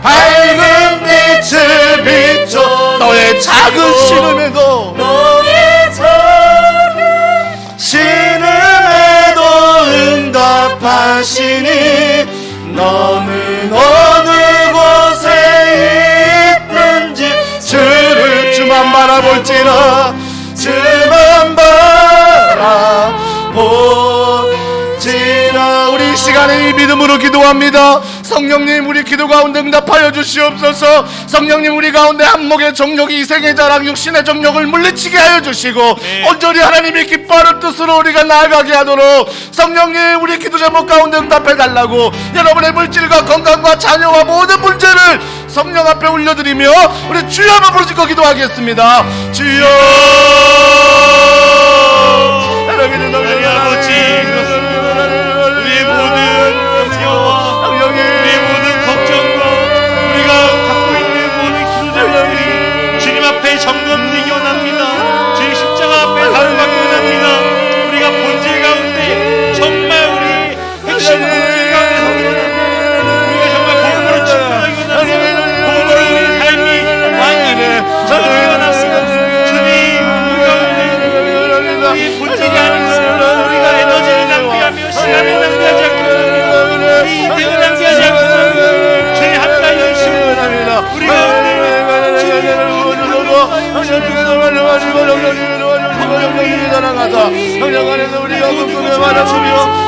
밝은 빛을 비춰. 너의 작은 신음에도, 너의 작은 신음에도 응답하시니 너는 어느 곳에 있든지 주만 바라볼지라. 주만 바라볼지라. 우리 이 시간에 이 믿음으로 기도합니다. 성령님 우리 기도 가운데 응답하여 주시옵소서. 성령님 우리 가운데 한목의 정욕이 이생의 자랑 육신의 정욕을 물리치게 하여 주시고 온전히 하나님의 기뻐하는 뜻으로 우리가 나아가게 하도록 성령님 우리 기도 제목 가운데 응답해 달라고, 여러분의 물질과 건강과 자녀와 모든 문제를 성령 앞에 올려드리며 우리 주여 한번 부르짖고 기도하겠습니다. 주여. 하나님 아버지, 우리 모든 염려, 우리 모든 걱정과 우리가 꿈꾸며 바라보며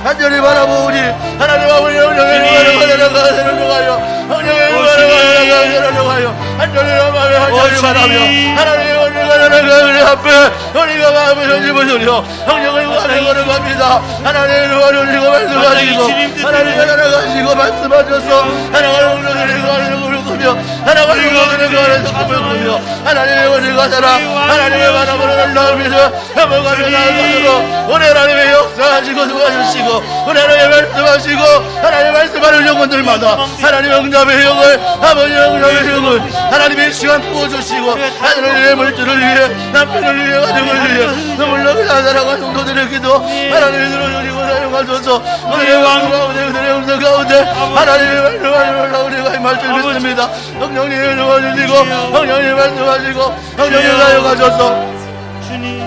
간절히 바라보오니 하나님 아버지 간절히 바라며 하나님의 은혜가 앞에 우리가 마음을 흔들으려 성령을 구하는 겁니다. 하나님의 은혜를 말씀하시고 하나님의 살아가시고 말씀하셔서 하나님의 은혜를 구하는 꾸며 하나님의 은혜를 구하는 성품을 꾸며 하나님의 은혜가 살아 하나님의 바람으로 날라오면서 넘어가며 나아가도록 오늘 하나님의 역사하시고 도와주시고 오늘 하나님의 말씀하시고 하나님의 말씀하는 영혼들마다 하나님의 응답의 영을 아버지의 응답의 영을 하나님의 시간 부어주시고 하나님의 물질을 위해 남편을 위해 가정을 위해 눈물로 살아가는 성도들의 기도 하나님의 들어주시고 사용하소서 오늘의 왕 가운데 그들의 음성 가운데 하나님의 말씀하시고 우리가 이 말씀 믿습니다. 성령님을 도와주시고 성령님을 말씀하시고 성령님을 사용하셔서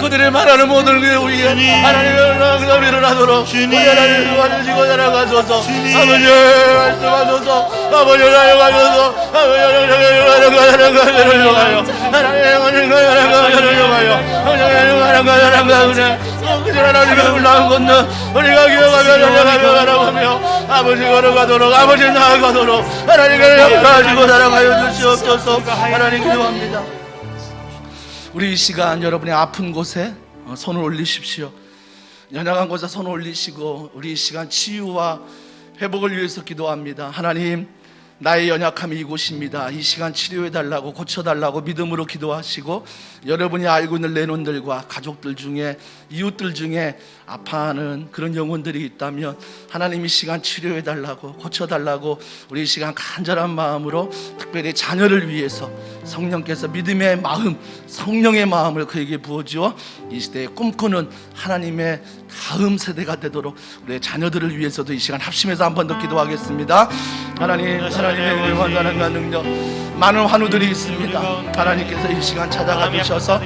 그들의 말하는 모든 게 우리의 하나님의 응답이 일어나도록 우리 하나님을 도와주시고 살아가소서 아버지 말씀하소서 아버지 사용하소서 아버지 하나님의 놀라운 것은 우리가 기억하며 살아가며 바라보며 아버지 걸어가도록 아버지 나아가도록 하나님을 역사하시고 사랑하여 주시옵소서. 하나님 기도합니다. 우리 이 시간 여러분의 아픈 곳에 손을 올리십시오. 연약한 곳에 손을 올리시고 우리 이 시간 치유와 회복을 위해서 기도합니다. 하나님, 나의 연약함이 이곳입니다. 이 시간 치료해달라고, 고쳐달라고 믿음으로 기도하시고, 여러분이 알고 있는 레논들과 가족들 중에, 이웃들 중에 아파하는 그런 영혼들이 있다면 하나님 이 시간 치료해달라고, 고쳐달라고 우리 이 시간 간절한 마음으로 특별히 자녀를 위해서 성령께서 믿음의 마음, 성령의 마음을 그에게 부어주어 이 시대에 꿈꾸는 하나님의 다음 세대가 되도록 우리 자녀들을 위해서도 이 시간 합심해서 한 번 더 기도하겠습니다. 하나님, 하나님의 환난과 능력, 많은 환우들이 있습니다. 하나님께서 이 시간 찾아가 주셔서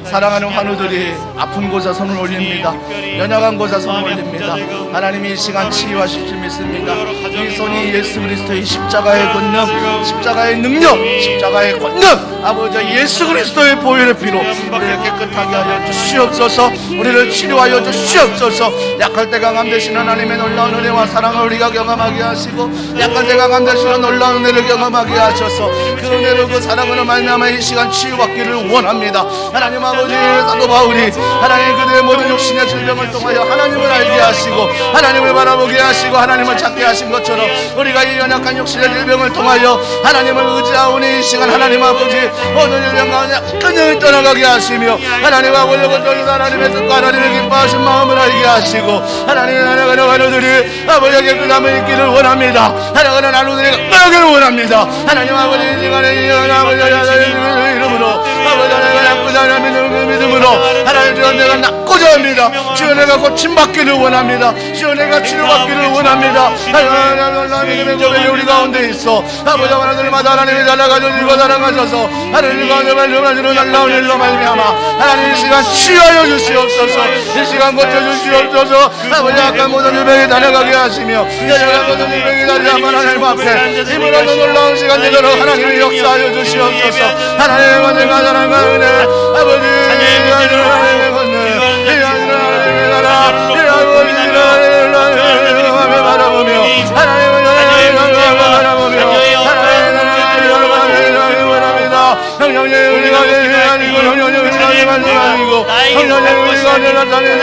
사랑하는 환우들이 아픈 곳에 손을 올립니다. 연약한 곳에 손을 올립니다. 하나님이 이 시간 치유하실 줄 믿습니다. 이 손이 예수 그리스도의 십자가의 권능, 십자가의 능력, 십자가의 권능, 아버지 예수 그리스도의 보혈의 피로 우리를 깨끗하게 하여 주시옵소서. 우리를 치료하여 주시옵소서. 약할 때 강함 되신 하나님의 놀라운 은혜와 사랑을 우리가 경험하게 하시고, 약할 때 강함 되시는 놀라운 은혜를 경험하게 하셔서 그 은혜로 그 사랑으로 말미암아 이 시간 치유받기를 원합니다. 하나님 아버지, 사도 바울이 하나님 그들의 모든 육신의 질병을 통하여 하나님을 알게 하시고 하나님을 바라보게 하시고 하나님을 찾게 하신 것처럼 우리가 이 연약한 육신의 질병을 통하여 하나님을 의지하오니 이 시간 하나님 아버지 모든 질병 가운데 끈형을 떠나가게 하시며 하나님 아버지 고쳐주사 하나님의 뜻과 하나님의 기뻐하신 마음을 알게 하시고 하나님의 나라가는 하루들이 아버지의 깨끗함을 있기를 원합니다. 나라가는 하루들이 떠나기를 원합니다. 하나님 아버지 이 시간에 이 아버지의 이름으로 아버지 하나님의 나쁘지 않은 믿음으로 하나님 주여 내가 낫고자 합니다. 주여 내가 고침받기를 원합니다. 주여 내가 치료받기를 원합니다. 하나님의 고백이 우리 가운데 있어 아버지 하나님마다 하나님이 달라가지고 달아가셔서 하나님 가운데 말씀하시는 날라온 일로 말미암아 하나님 이 시간 치유하여 주시옵소서. 이 시간 고쳐주시옵소서. 아버지 아까 모든 질병이 달아가게 하시며 연약한 모든 질병이 달아가면 하나님 앞에 힘으로 놀라운 시간 되도록 하나님이 역사하여 주시옵소서. 하나님의 권능과 사랑과 은혜 아버지 하나님의 권능 하나님의 나라 하나님을 바라보며 하나님을 바라보며 하나님을 원합니다. 성령님 우리가 아니고 성령님 우리가 아니고 성령님 우리가 나타내는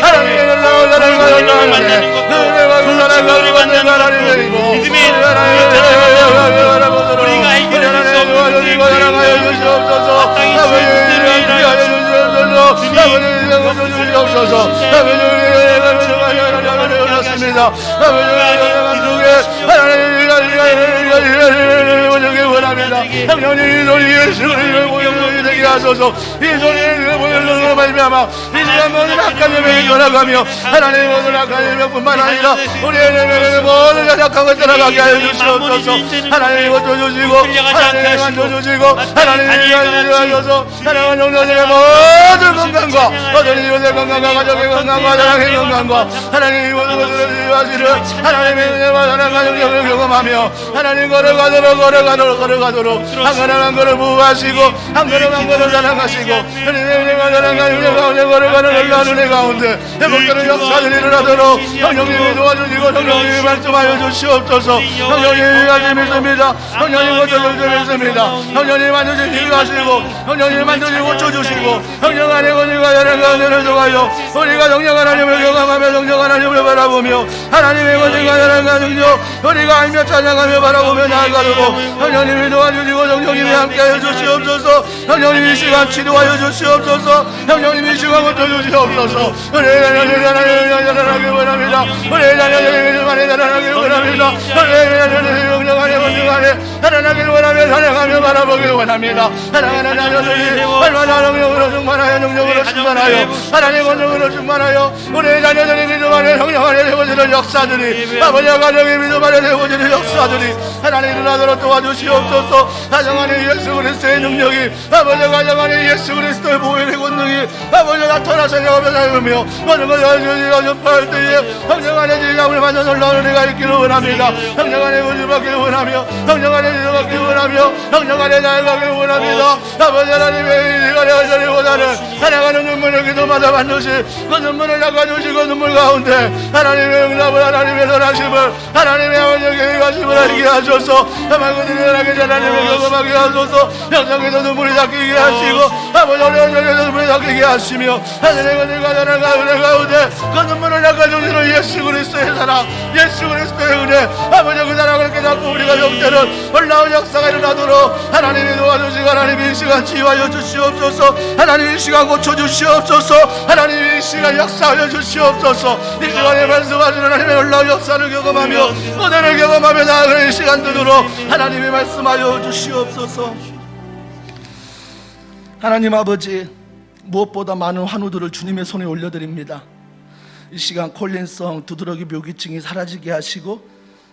하나님의 놀라운 사랑과 놀라운 은혜와 그 사랑과 우리 받는 하나님의 이고 하나님을 바라보도록 우리 하나님을 도와주시고 사랑하여 주시옵소서. 아버지 위하여 주시옵소서. 아버지 주시옵소서. 아버지 올랐습니다. 아버지 원합니다. 성령님 소리 예수를 모형이 되게 하소서. 이 소리를 모형으로 말미암아 이 시간 모든 악한 예명이 돌아가며 하나님 모든 악한 예명뿐만 아니라 우리의 모든 연약한 것 떠나가게 하여 주시옵소서. 하나님 고쳐주시고 하나님 만져주시고 하나님 하셔서 하나님 영혼의 모든 건강과 모든 이웃의 건강과 가족의 건강과 사랑의 건강과 하나님 모든 것을 치유하시는 하나님의 은혜와 사랑과 영역을 경험하며 하나님 걸어가도록 한 걸음 한 걸음 부하시고 한 걸음 한 걸음 사랑하시고 하나님의 은혜와 사랑과 은혜 가운데 걸어가는 놀라운 은혜 가운데 회복되는 역사들이 일어나도록 성령님이 도와주시고 성령님이 말씀하여 주시옵소서. 성령님이 하시 믿습니다. 성령님 고쳐주시 믿습니다. 성령님 만드시 치유하시고 성령님 만드시 고쳐주시고 성령 안에 권위가 사랑과 은혜를 통하여 우리가 성령 하나님을 경험하며 성령 하나님을 바라보며 하나님의 권위가 사랑과 능력 우리가 알며 찬양하며 바라보며 나아가도록 성령님이 도와주시고 성령님이 함께하여 주시옵소서. 성령님이 이 시간 치료하여 주시옵소서. 성령님이 이 시간 고쳐주시옵소서. 우리 하나님 원합니다. 우리 하나님 많이 살아나기를 원합니다. 우리 하나님 성령 안에 권위 안에 살아나기를 원하며 사랑하며 바라보기를 원합니다. 사랑하는 자녀들이 얼마나 능력으로 충만하여 능력으로 충만하여 하나님 권능으로 충만하여 우리 자녀들이 믿음 안에 성령 안에 되어지는 역사들이 아버지와 가정이 믿음 안에 되어지는 역사들이 하나님 일어나도록 도와주시옵소서. 가정 안에 예수 그리스도의 능력이 아버지 아버지 가정안에 예수 그리스도의 보혈의 권능이 아버지 나타나서 여러분며 모든 것을 전파할 때에 성령 안에 지감을 받아 놀라운 은혜가 있기를 원합니다. 성령 안에 은혜받기를 원하며 성령 안에 은혜받기를 원하며 성령 안에 나아가기를 원합니다. 아버지 하나님의 시간에 하시기보다는 살아가는 눈물을 기도마다 반드시 그 눈물을 닦아주시고 눈물 가운데 하나님의 응답을 하나님의 선하심을 하나님의 아버지의 계획하심을 알게 하소서. 다만 그들이 하나님의 하나님의 경험하게 하소서. 영상에서 눈물이 닦이게 하시고 아버지 어려운 눈물이 닦이게 하시며 하늘의 은혜가 나라가 은혜 가운데 그 눈물을 닦아주시는 예수 그리스도의 사랑 예수 그리스도의 은혜 아버지 그 사랑을 깨닫고 우리가 영대는 놀라운 역사가 일어나도록 하나님이 도와주시고 하나님이 이 시간 치유하여 주시옵소서. 하나님이 이 시간 고쳐주시옵소서. 하나님이 이 시간 역사하여 주시옵소서. 이 시간에 말씀하시는 하나님의 놀라운 역사를 경험하며 은혜를 경험하며 나아가는 이 시간 되도록 하나님이 말씀하여 주시옵소서. 하나님 아버지 무엇보다 많은 환우들을 주님의 손에 올려드립니다. 이 시간 콜린성 두드러기 묘기증이 사라지게 하시고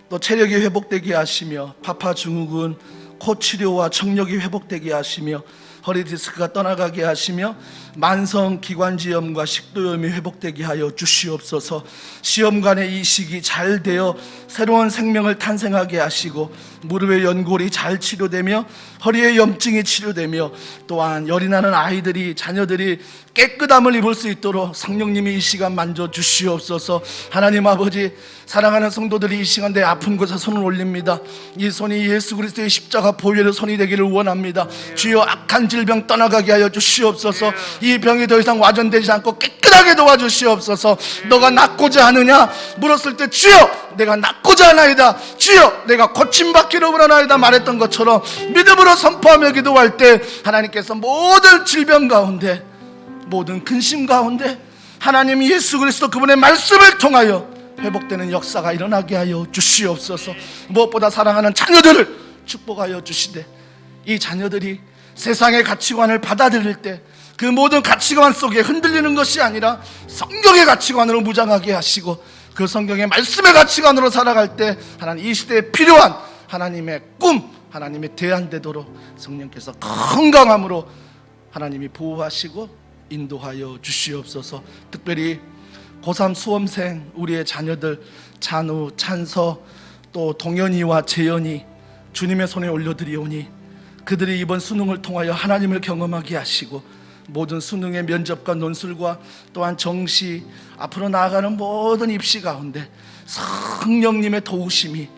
또 체력이 회복되게 하시며 파파 증후군 코 치료와 청력이 회복되게 하시며 허리 디스크가 떠나가게 하시며 만성 기관지염과 식도염이 회복되게 하여 주시옵소서. 시험관의 이식이 잘 되어 새로운 생명을 탄생하게 하시고 무릎의 연골이 잘 치료되며 허리의 염증이 치료되며 또한 열이 나는 아이들이 자녀들이 깨끗함을 입을 수 있도록 성령님이 이 시간 만져 주시옵소서. 하나님 아버지 사랑하는 성도들이 이 시간 내 아픈 곳에 손을 올립니다. 이 손이 예수 그리스도의 십자가 보혈의 손이 되기를 원합니다. 주여 악한 질병 떠나가게 하여 주시옵소서. 이 병이 더 이상 와전되지 않고 깨끗하게 도와주시옵소서. 너가 낫고자 하느냐 물었을 때 주여 내가 낫고자 하나이다 주여 내가 고침받기를 원하나이다 말했던 것처럼 믿음으로 선포하며 기도할 때 하나님께서 모든 질병 가운데 모든 근심 가운데 하나님 예수 그리스도 그분의 말씀을 통하여 회복되는 역사가 일어나게 하여 주시옵소서. 무엇보다 사랑하는 자녀들을 축복하여 주시되 이 자녀들이 세상의 가치관을 받아들일 때 그 모든 가치관 속에 흔들리는 것이 아니라 성경의 가치관으로 무장하게 하시고 그 성경의 말씀의 가치관으로 살아갈 때 하나님 이 시대에 필요한 하나님의 꿈 하나님의 대안되도록 성령께서 건강함으로 하나님이 보호하시고 인도하여 주시옵소서. 특별히 고3 수험생 우리의 자녀들 찬우, 찬서 또 동현이와 재현이 주님의 손에 올려드리오니 그들이 이번 수능을 통하여 하나님을 경험하게 하시고 모든 수능의 면접과 논술과 또한 정시 앞으로 나아가는 모든 입시 가운데 성령님의 도우심이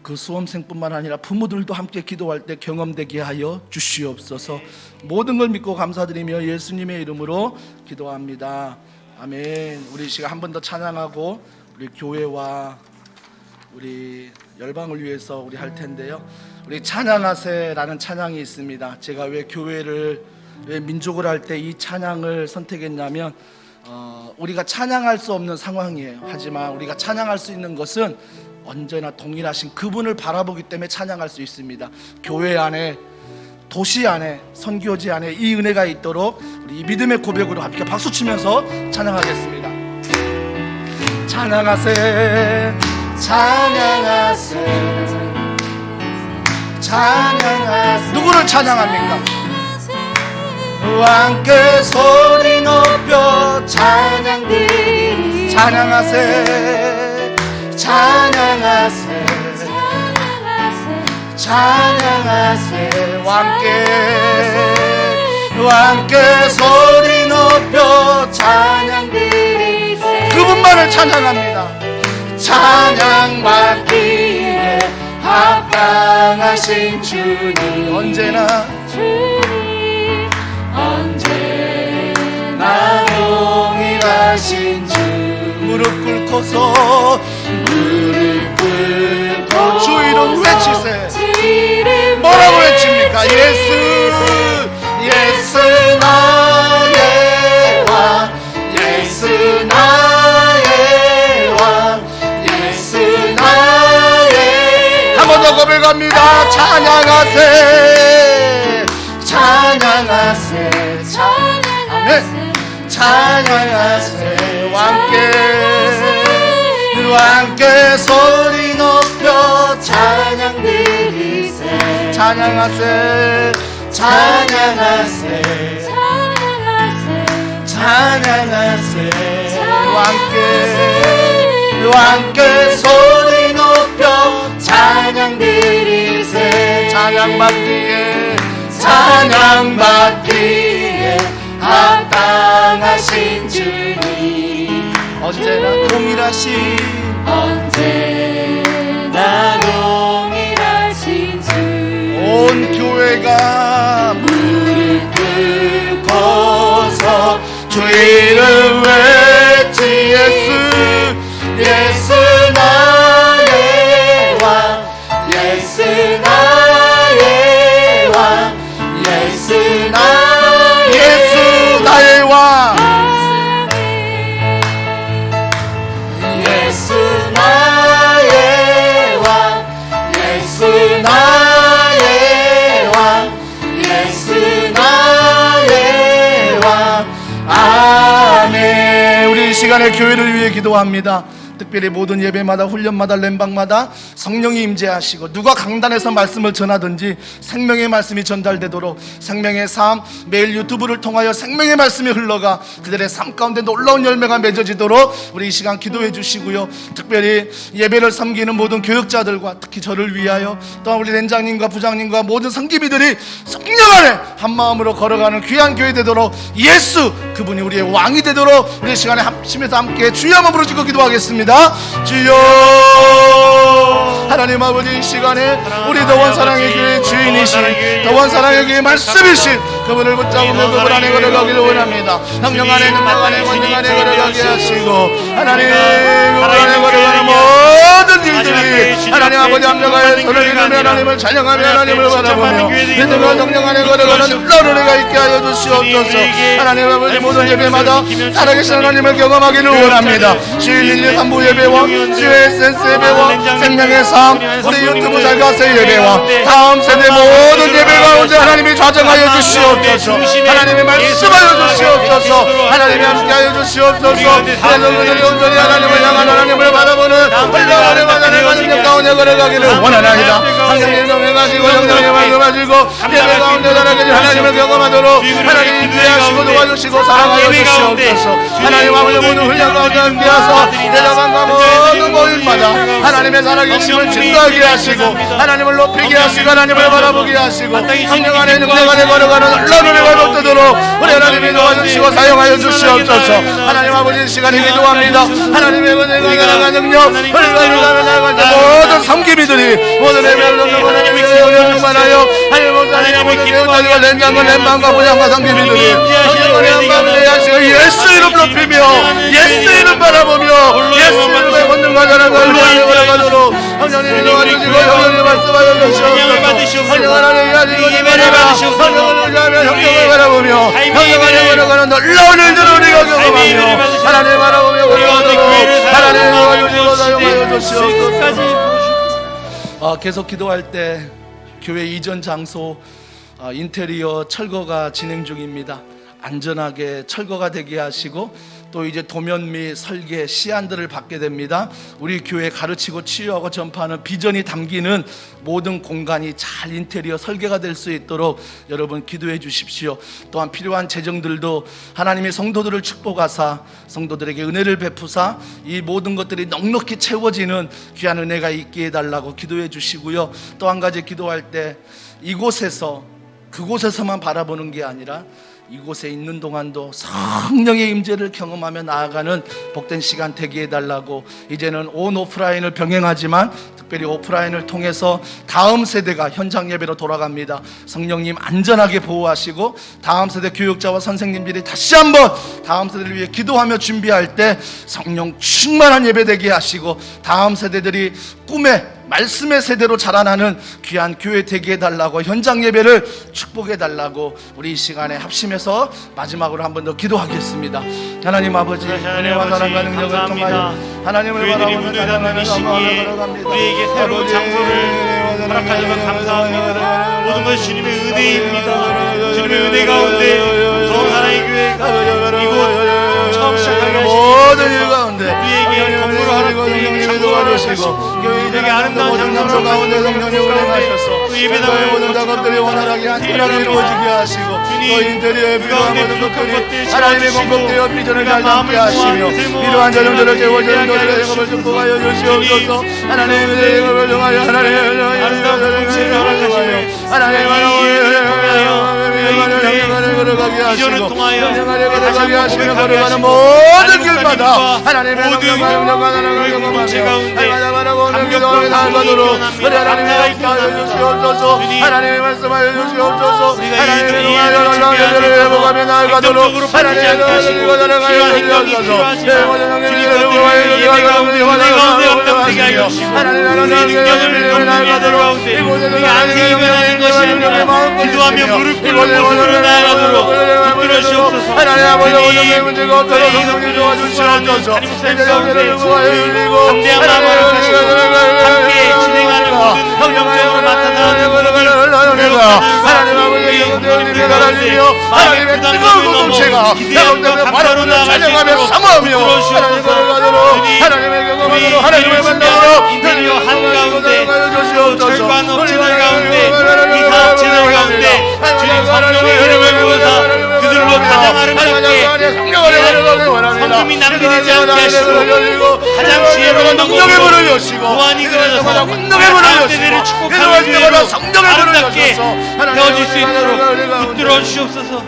그 수험생뿐만 아니라 부모들도 함께 기도할 때 경험되게 하여 주시옵소서. 모든 걸 믿고 감사드리며 예수님의 이름으로 기도합니다. 아멘. 우리 시간 한 번 더 찬양하고 우리 교회와 우리 열방을 위해서 우리 할 텐데요. 우리 찬양하세라는 찬양이 있습니다. 제가 왜 교회를 왜 민족을 할 때 이 찬양을 선택했냐면 우리가 찬양할 수 없는 상황이에요. 하지만 우리가 찬양할 수 있는 것은 언제나 동일하신 그분을 바라보기 때문에 찬양할 수 있습니다. 교회 안에 도시 안에 선교지 안에 이 은혜가 있도록 우리 이 믿음의 고백으로 함께 박수 치면서 찬양하겠습니다. 찬양하세 찬양하세 찬양하세. 누구를 찬양합니까? 왕께 소리 높여 찬양드리 찬양하세 찬양하세 찬양하세 왕께 소리 높여 찬양드리세. 그분만을 찬양합니다. 찬양받기에 합당하신 주님 언제나 동일하신 주 무릎 꿇고서 주 이름 외치세. 뭐라고 외칩니까? 예수 나의 왕 예수 나의 왕 예수 나의 한 번 더 고백합니다. 찬양하세 찬양하세 찬양하세 찬양하세 왕께 소리 높여 찬양드리세 찬양하세 찬양하세 찬양하세 함께 소리 높여 찬양 드리세 찬양받기에 합당하신 주님 언제나 동일하신 주 온 교회가 무릎 꿇고서 주 이름 외치 예수 나의 왕 예수 나의 왕 예수 나의 왕 예수 나의 왕 예수 나의 왕 예수 나의 왕 아멘. 우리 이 시간에 교회를 위해 기도합니다. 특별히 모든 예배마다 훈련마다 렘방마다 성령이 임재하시고 누가 강단에서 말씀을 전하든지 생명의 말씀이 전달되도록 생명의 삶 매일 유튜브를 통하여 생명의 말씀이 흘러가 그들의 삶 가운데 놀라운 열매가 맺어지도록 우리 이 시간 기도해 주시고요. 특별히 예배를 섬기는 모든 교역자들과 특히 저를 위하여 또한 우리連장님과 부장님과 모든 성기비들이 성령 안에 한마음으로 걸어가는 귀한 교회 되도록 예수 그분이 우리의 왕이 되도록 우리 이 시간에 합심해서 함께 주여 한번 부르시고 기도하겠습니다. 주여 하나님 아버지 이 시간에 우리 더원 사랑의 교회 주인이신 더원 사랑의 교회 말씀이신 그분을 붙잡으며 그분 안에 걸어가기를 원합니다. 성령 안에 능력 안에 권능 안에 걸어가게 하시고 하나님 그분 안에 걸어가는 모든 일들이 하나님 아버지 합력하여 저를 이루며 하나님을 찬양하며 하나님을 바라보며 믿음과 성령 안에 걸어가는 너를 있게 하여 주시옵소서. 하나님 아버지 모든 예배마다 살아계신 하나님을 경험하기를 원합니다. 주일 1, 2, 3부 예배와 주의 에센스 예배와 생명의 삶 우리 유튜브 잘가세 예배와 다음 세대 모든 예배 가운데 하나님이 좌정하여 주시옵소서. 하나님이 말씀하여 주시옵소서. 하나님이 함께하여 주시옵소서. 하나님을 온전히 하나님을 향한 하나님을 바라보는 흘러가는 하나님의 능력 가운데 걸어가기를 원하나이다. 하나님의 명령하시고 영령의 말씀하시고 예배 가운데 하나님을 경험하도록 하나님 인도하시고 도와주시고 사랑하여 주시옵소서. 하나님 아버지 모든 훈련 가운데 함께하서 대장간과 모든 모임마다 하나님의 살아계심을 증거하게 하시고 하나님을 높이게 하시고 하나님을 바라보게 하시고 성령 안에 능력 안에 걸어가는 놀라운 은혜가 받도록 우리 하나님이 도와주시고 사용하여 주시옵소서. 하나님 아버지 시간에 기도합니다. 하나님의 은혜가 나아가 능력 모든 섬기비들이 모든 예배를 하나여 하나님의 기도하시고 렌장과 렌방과 부장과 섬기비들이 성령의 한마음을 하시고 예수 이름 높이며 예수 이름 바라보며 예수 이름의 권능과 자랑과 은혜를 걸어가도록 성령님이 도와주시고 성령님 말씀하여 주시옵소서. 성령 하나님이 하시고 예배를 받으시고 성령을 의지하며 성령을 바라보며 성령 안에 걸어가는 놀라운 일들을 우리가 경험하며 하나님 바라보며 걸어가도록 하나님 도와주시고 사용하여 주시옵소서. 계속 기도할 때 교회 이전 장소 인테리어 철거가 진행 중입니다. 안전하게 철거가 되게 하시고 또 이제 도면 및 설계 시안들을 받게 됩니다. 우리 교회 가르치고 치유하고 전파하는 비전이 담기는 모든 공간이 잘 인테리어 설계가 될 수 있도록 여러분 기도해 주십시오. 또한 필요한 재정들도 하나님의 성도들을 축복하사 성도들에게 은혜를 베푸사 이 모든 것들이 넉넉히 채워지는 귀한 은혜가 있게 해달라고 기도해 주시고요. 또 한 가지 기도할 때 이곳에서 그곳에서만 바라보는 게 아니라 이곳에 있는 동안도 성령의 임재를 경험하며 나아가는 복된 시간 되게 해달라고 이제는 온 오프라인을 병행하지만 특별히 오프라인을 통해서 다음 세대가 현장 예배로 돌아갑니다. 성령님 안전하게 보호하시고 다음 세대 교육자와 선생님들이 다시 한번 다음 세대를 위해 기도하며 준비할 때 성령 충만한 예배 되게 하시고 다음 세대들이 꿈의 말씀의 세대로 자라나는 귀한 교회 되게 해달라고 현장 예배를 축복해달라고 우리 이 시간에 합심해서 마지막으로 한 번 더 기도하겠습니다. 하나님 아버지 은혜와 사랑과 능력을 통하여 하나님을 바라보는 사랑하는 마음을 걸어갑니다. 우리에게 새로운 장소를 허락하시면 감사합니다. 모든 것이 주님의 은혜입니다. 주님의 은혜 가운데 더운 사랑의 교회가 이곳 처음 시작하게 하신 모든 일 가운데 우리에게 건물을 허락해 주시고 주시고 교회 되게 아름다운 모든 장소 장소 가운데 성령님 운행하셔서 또 예배당을 모든 작업들이 원활하게 안전하게 이루어지게 하시고 또 인테리어에 필요한 모든 것들이 하나님의 공급되어 비전을 잘 담게 하시며 필요한 자녀들을 채워주는 것들의 영업을 축복하여 주시옵소서. 하나님의 영업을 통하여 하나님의 비전을 통하여 걸어가게 하시며 걸어가는 모든 길마다 하나님의 우리 공동체 가운데 감격과 감격하도록 하나님의 역사하여 주시옵소서. 하나님의 말씀하여 주시옵소서. 하나님의 동하여 회복하며 나아가도록 하나님의 도와주시고 나아가여 주시옵소서. 기도하며 무릎 꿇는 곳으로 나아가도록 붙들어 주시옵소서. 하나님 아버지 문제가 없도록 성령님 도와주시옵소서. 담대한 마음으로 하시고 함께 진행하는 모든 성령적으로 나타나는 하나님 아버지 영혼들이 달아주며 하나님의 뜨거운 공동체가 여러분들의 바로 찬양하며 사모하며 하나님을 가도록 하나님의 경험으로 하나님을 만나서 인테리어 한가운데 절반 업체들 가운데 이사 업체들 가운데 주님 성령의 흐름을 부어서 그들로 가장 아름답게 성금이 낭비되지 않게 하시고 가장 지혜로운 능력의 문을 여시고 무한히 그려져서 능력의 문을 세대를 여시고 축복하는 교회로 성령의 문을 아름답게 여셔서 되어질 수 있도록 붙들어 주시옵소서.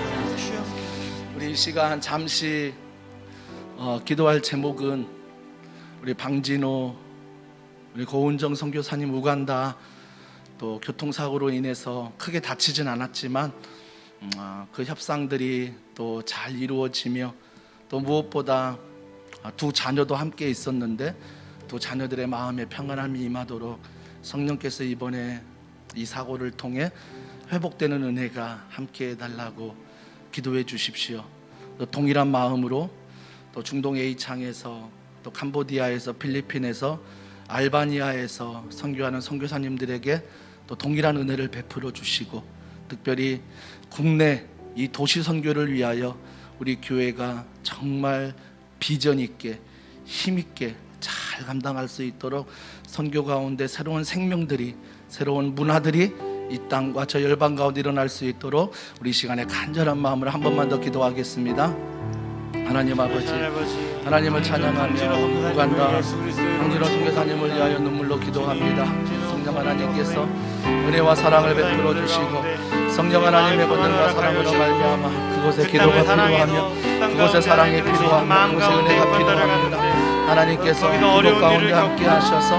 우리 이 시간 잠시 기도할 제목은 우리 방진호 우리 고은정 선교사님 우간다 또 교통사고로 인해서 크게 다치진 않았지만 그 협상들이 또 잘 이루어지며 또 무엇보다 두 자녀도 함께 있었는데 두 자녀들의 마음에 평안함이 임하도록 성령께서 이번에 이 사고를 통해 회복되는 은혜가 함께 해달라고 기도해 주십시오. 또 동일한 마음으로 또 중동 A창에서 또 캄보디아에서 필리핀에서 알바니아에서 선교하는 선교사님들에게 또 동일한 은혜를 베풀어 주시고 특별히 국내 이 도시 선교를 위하여 우리 교회가 정말 비전 있게 힘 있게 잘 감당할 수 있도록 선교 가운데 새로운 생명들이 새로운 문화들이 이 땅과 저 열방 가운데 일어날 수 있도록 우리 시간에 간절한 마음으로 한 번만 더 기도하겠습니다. 하나님 아버지 하나님을 찬양하며 우간다 방진호 선교사님을 위하여 눈물로 기도합니다. 성령 하나님께서 은혜와 사랑을 베풀어 주시고 성령 하나님의 권능과 사랑으로 말미암아 그곳에 기도가 필요하며 그곳에 사랑이 필요하며 그곳에 은혜가 필요합니다. 하나님께서 그곳 가운데 함께 하셔서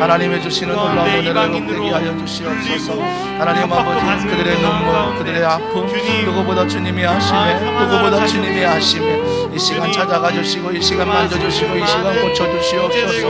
하나님의 주시는 놀라운 은혜를 회복되게 하여 주시옵소서. 하나님 아버지 그들의 눈물 그들의 아픔 누구보다 주님이 하시네 누구보다 주님이 하시네 이 시간 찾아가 주시고 이 시간 만져주시고 이 시간 고쳐주시옵소서.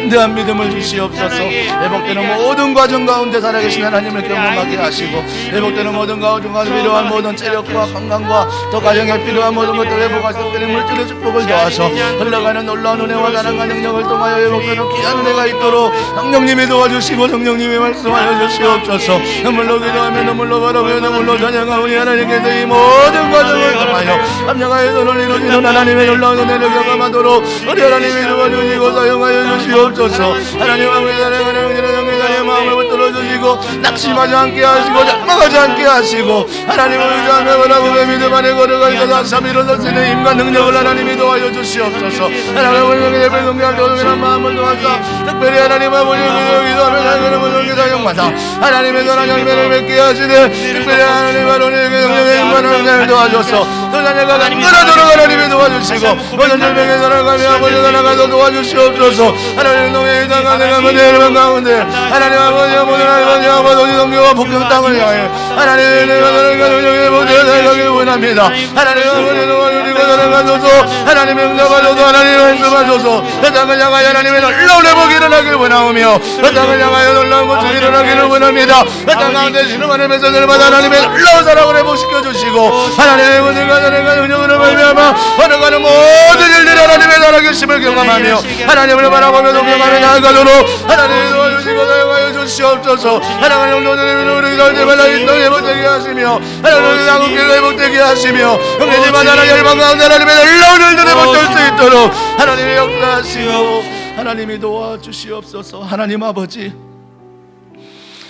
인대한 믿음을 주시옵소서. 회복되는 모든 과정 가운데 살아계신 하나님을 경험하게 하시고 회복되는 모든 과정 가운데 필요한 모든 체력과 건강과 또 가정에 필요한 모든 것들 회복할 수 있는 물질의 축복을 더하셔 흘러가는 놀라운 은혜와 사랑과 능력을 통하여 회복되는 귀한 은혜가 있도록 성령님이 도와주시고 성령님이 말씀하여 주시옵소서. 눈물로 기도하며 눈물로 바라보며 눈물로 찬양하오니 하나님께서 이 모든 과정을 통하여 합력하여 손을 이루시는 하나님의 놀라운 은혜를 경험하도록 우리 하나님이 도와주시고 사용하여 주시옵소서. 하나님 아버지 사랑하는 성교사님의 마음을 붙들어 주시고 낙심하지 않게 하시고 절망하지 않게 하시고 하나님을 의지하며 바라보며 믿음 안에 걸어갈 것을 참 일어설 수 있는 힘과 능력을 하나님이 도와여 주시옵소서. 하나님을 예배 동기한 도덕이란 마음을 도와서 특별히 하나님 아버지 기도하며 살기는 모든 사용마다 하나님의 선한 열매를 맺게 하시되 특별히 하나님 아버지에게 성령의 임관을 은혜를 도와줘서 또 자녀가 간절하도록 하나님이 도와주시고 모든 절명에 살아가며 아버지 살아가서 도와주시옵소서. 하나님 농의 이상한 내가 모든 열방 가운데 하나님 아버지 모든 하나님 아버지 성교와 복경 땅을 향해 하나님의 내가 살아가 운영의 모든 살가길 원합니다. 하나님 아버지 도와주시고 살아가소서. 하나님의 응답하소서. 하나님의 말씀하소서. 그 땅을 향하여 하나님의 놀라운 회복이 일어나길 원하오며 그 땅을 향하여 놀라운 것이 일어나기를 원합니다. 그 땅 가운데 신음하는 백성들을 받아 하나님의 놀라운 사랑을 회복시켜 주시고 하나님의 모든과 사랑과 능력으로 말미암아 걸어가는 모든 일들이 하나님의 살아계심을 경험하며 하나님을 바라보며 동경하며 나아가도록 하나님이 도와주시고 사용하여 주시옵소서. 하나님의 영도들의 우리 살때 말라 인도 회복되게 하시며 하나님의 양국교가 회복되게 하시며 형제들마다 하나님 열방 가운데 하나님의 놀라운 일들을 회복될 수 있도록 하나님의 역사하시고 하나님이 도와주시옵소서. 하나님 아버지,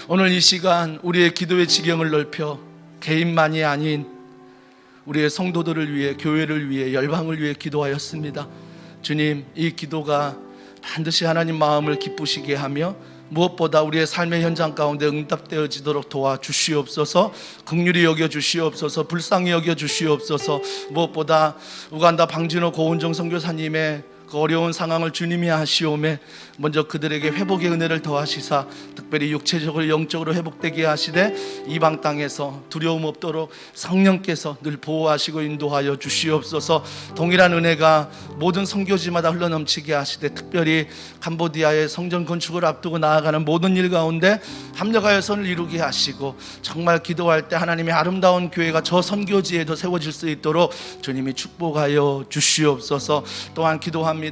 오늘 이 시간 우리의 기도의 지경을 넓혀 개인만이 아닌 우리의 성도들을 위해, 교회를 위해, 열방을 위해 기도하였습니다. 주님, 이 기도가 반드시 하나님 마음을 기쁘시게 하며 무엇보다 우리의 삶의 현장 가운데 응답되어지도록 도와주시옵소서. 긍휼히 여겨주시옵소서. 불쌍히 여겨주시옵소서. 무엇보다 우간다 방진호 고은정 선교사님의 그 어려운 상황을 주님이 하시오매 먼저 그들에게 회복의 은혜를 더하시사 특별히 육체적으로 영적으로 회복되게 하시되 이방 땅에서 두려움 없도록 성령께서 늘 보호하시고 인도하여 주시옵소서. 동일한 은혜가 모든 선교지마다 흘러넘치게 하시되 특별히 캄보디아의 성전 건축을 앞두고 나아가는 모든 일 가운데 합력하여 선을 이루게 하시고 정말 기도할 때 하나님의 아름다운 교회가 저 선교지에도 세워질 수 있도록 주님이 축복하여 주시옵소서. 또한 기도합니다.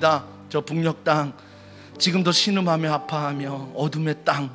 저 북녘 땅 지금도 신음하며 아파하며 어둠의 땅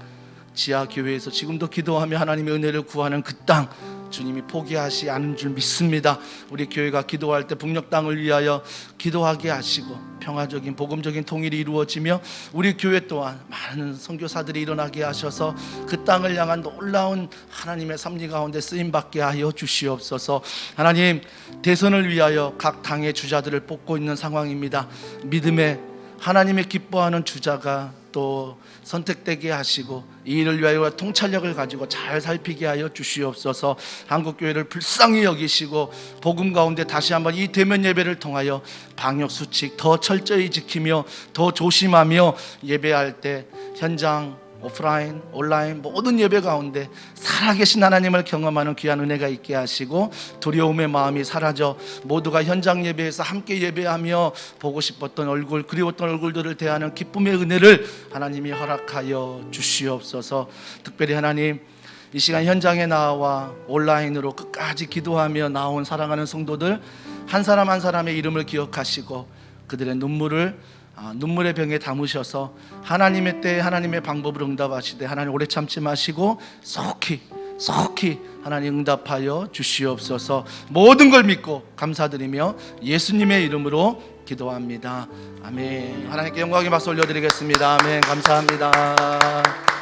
지하교회에서 지금도 기도하며 하나님의 은혜를 구하는 그 땅 주님이 포기하시 않은 줄 믿습니다. 우리 교회가 기도할 때 북녘 땅을 위하여 기도하게 하시고 평화적인 복음적인 통일이 이루어지며 우리 교회 또한 많은 선교사들이 일어나게 하셔서 그 땅을 향한 놀라운 하나님의 섭리 가운데 쓰임받게 하여 주시옵소서. 하나님, 대선을 위하여 각 당의 주자들을 뽑고 있는 상황입니다. 믿음의 하나님의 기뻐하는 주자가 또 선택되게 하시고 이 일을 위하여 통찰력을 가지고 잘 살피게 하여 주시옵소서. 한국교회를 불쌍히 여기시고 복음 가운데 다시 한번 이 대면 예배를 통하여 방역수칙 더 철저히 지키며 더 조심하며 예배할 때 현장 오프라인, 온라인 모든 예배 가운데 살아계신 하나님을 경험하는 귀한 은혜가 있게 하시고 두려움의 마음이 사라져 모두가 현장 예배에서 함께 예배하며 보고 싶었던 얼굴, 그리웠던 얼굴들을 대하는 기쁨의 은혜를 하나님이 허락하여 주시옵소서. 특별히 하나님, 이 시간 현장에 나와 온라인으로 끝까지 기도하며 나온 사랑하는 성도들 한 사람 한 사람의 이름을 기억하시고 그들의 눈물의 병에 담으셔서 하나님의 때에 하나님의 방법으로 응답하시되 하나님 오래 참지 마시고 속히 하나님 응답하여 주시옵소서. 모든 걸 믿고 감사드리며 예수님의 이름으로 기도합니다. 아멘. 하나님께 영광의 박수 올려드리겠습니다. 아멘. 감사합니다.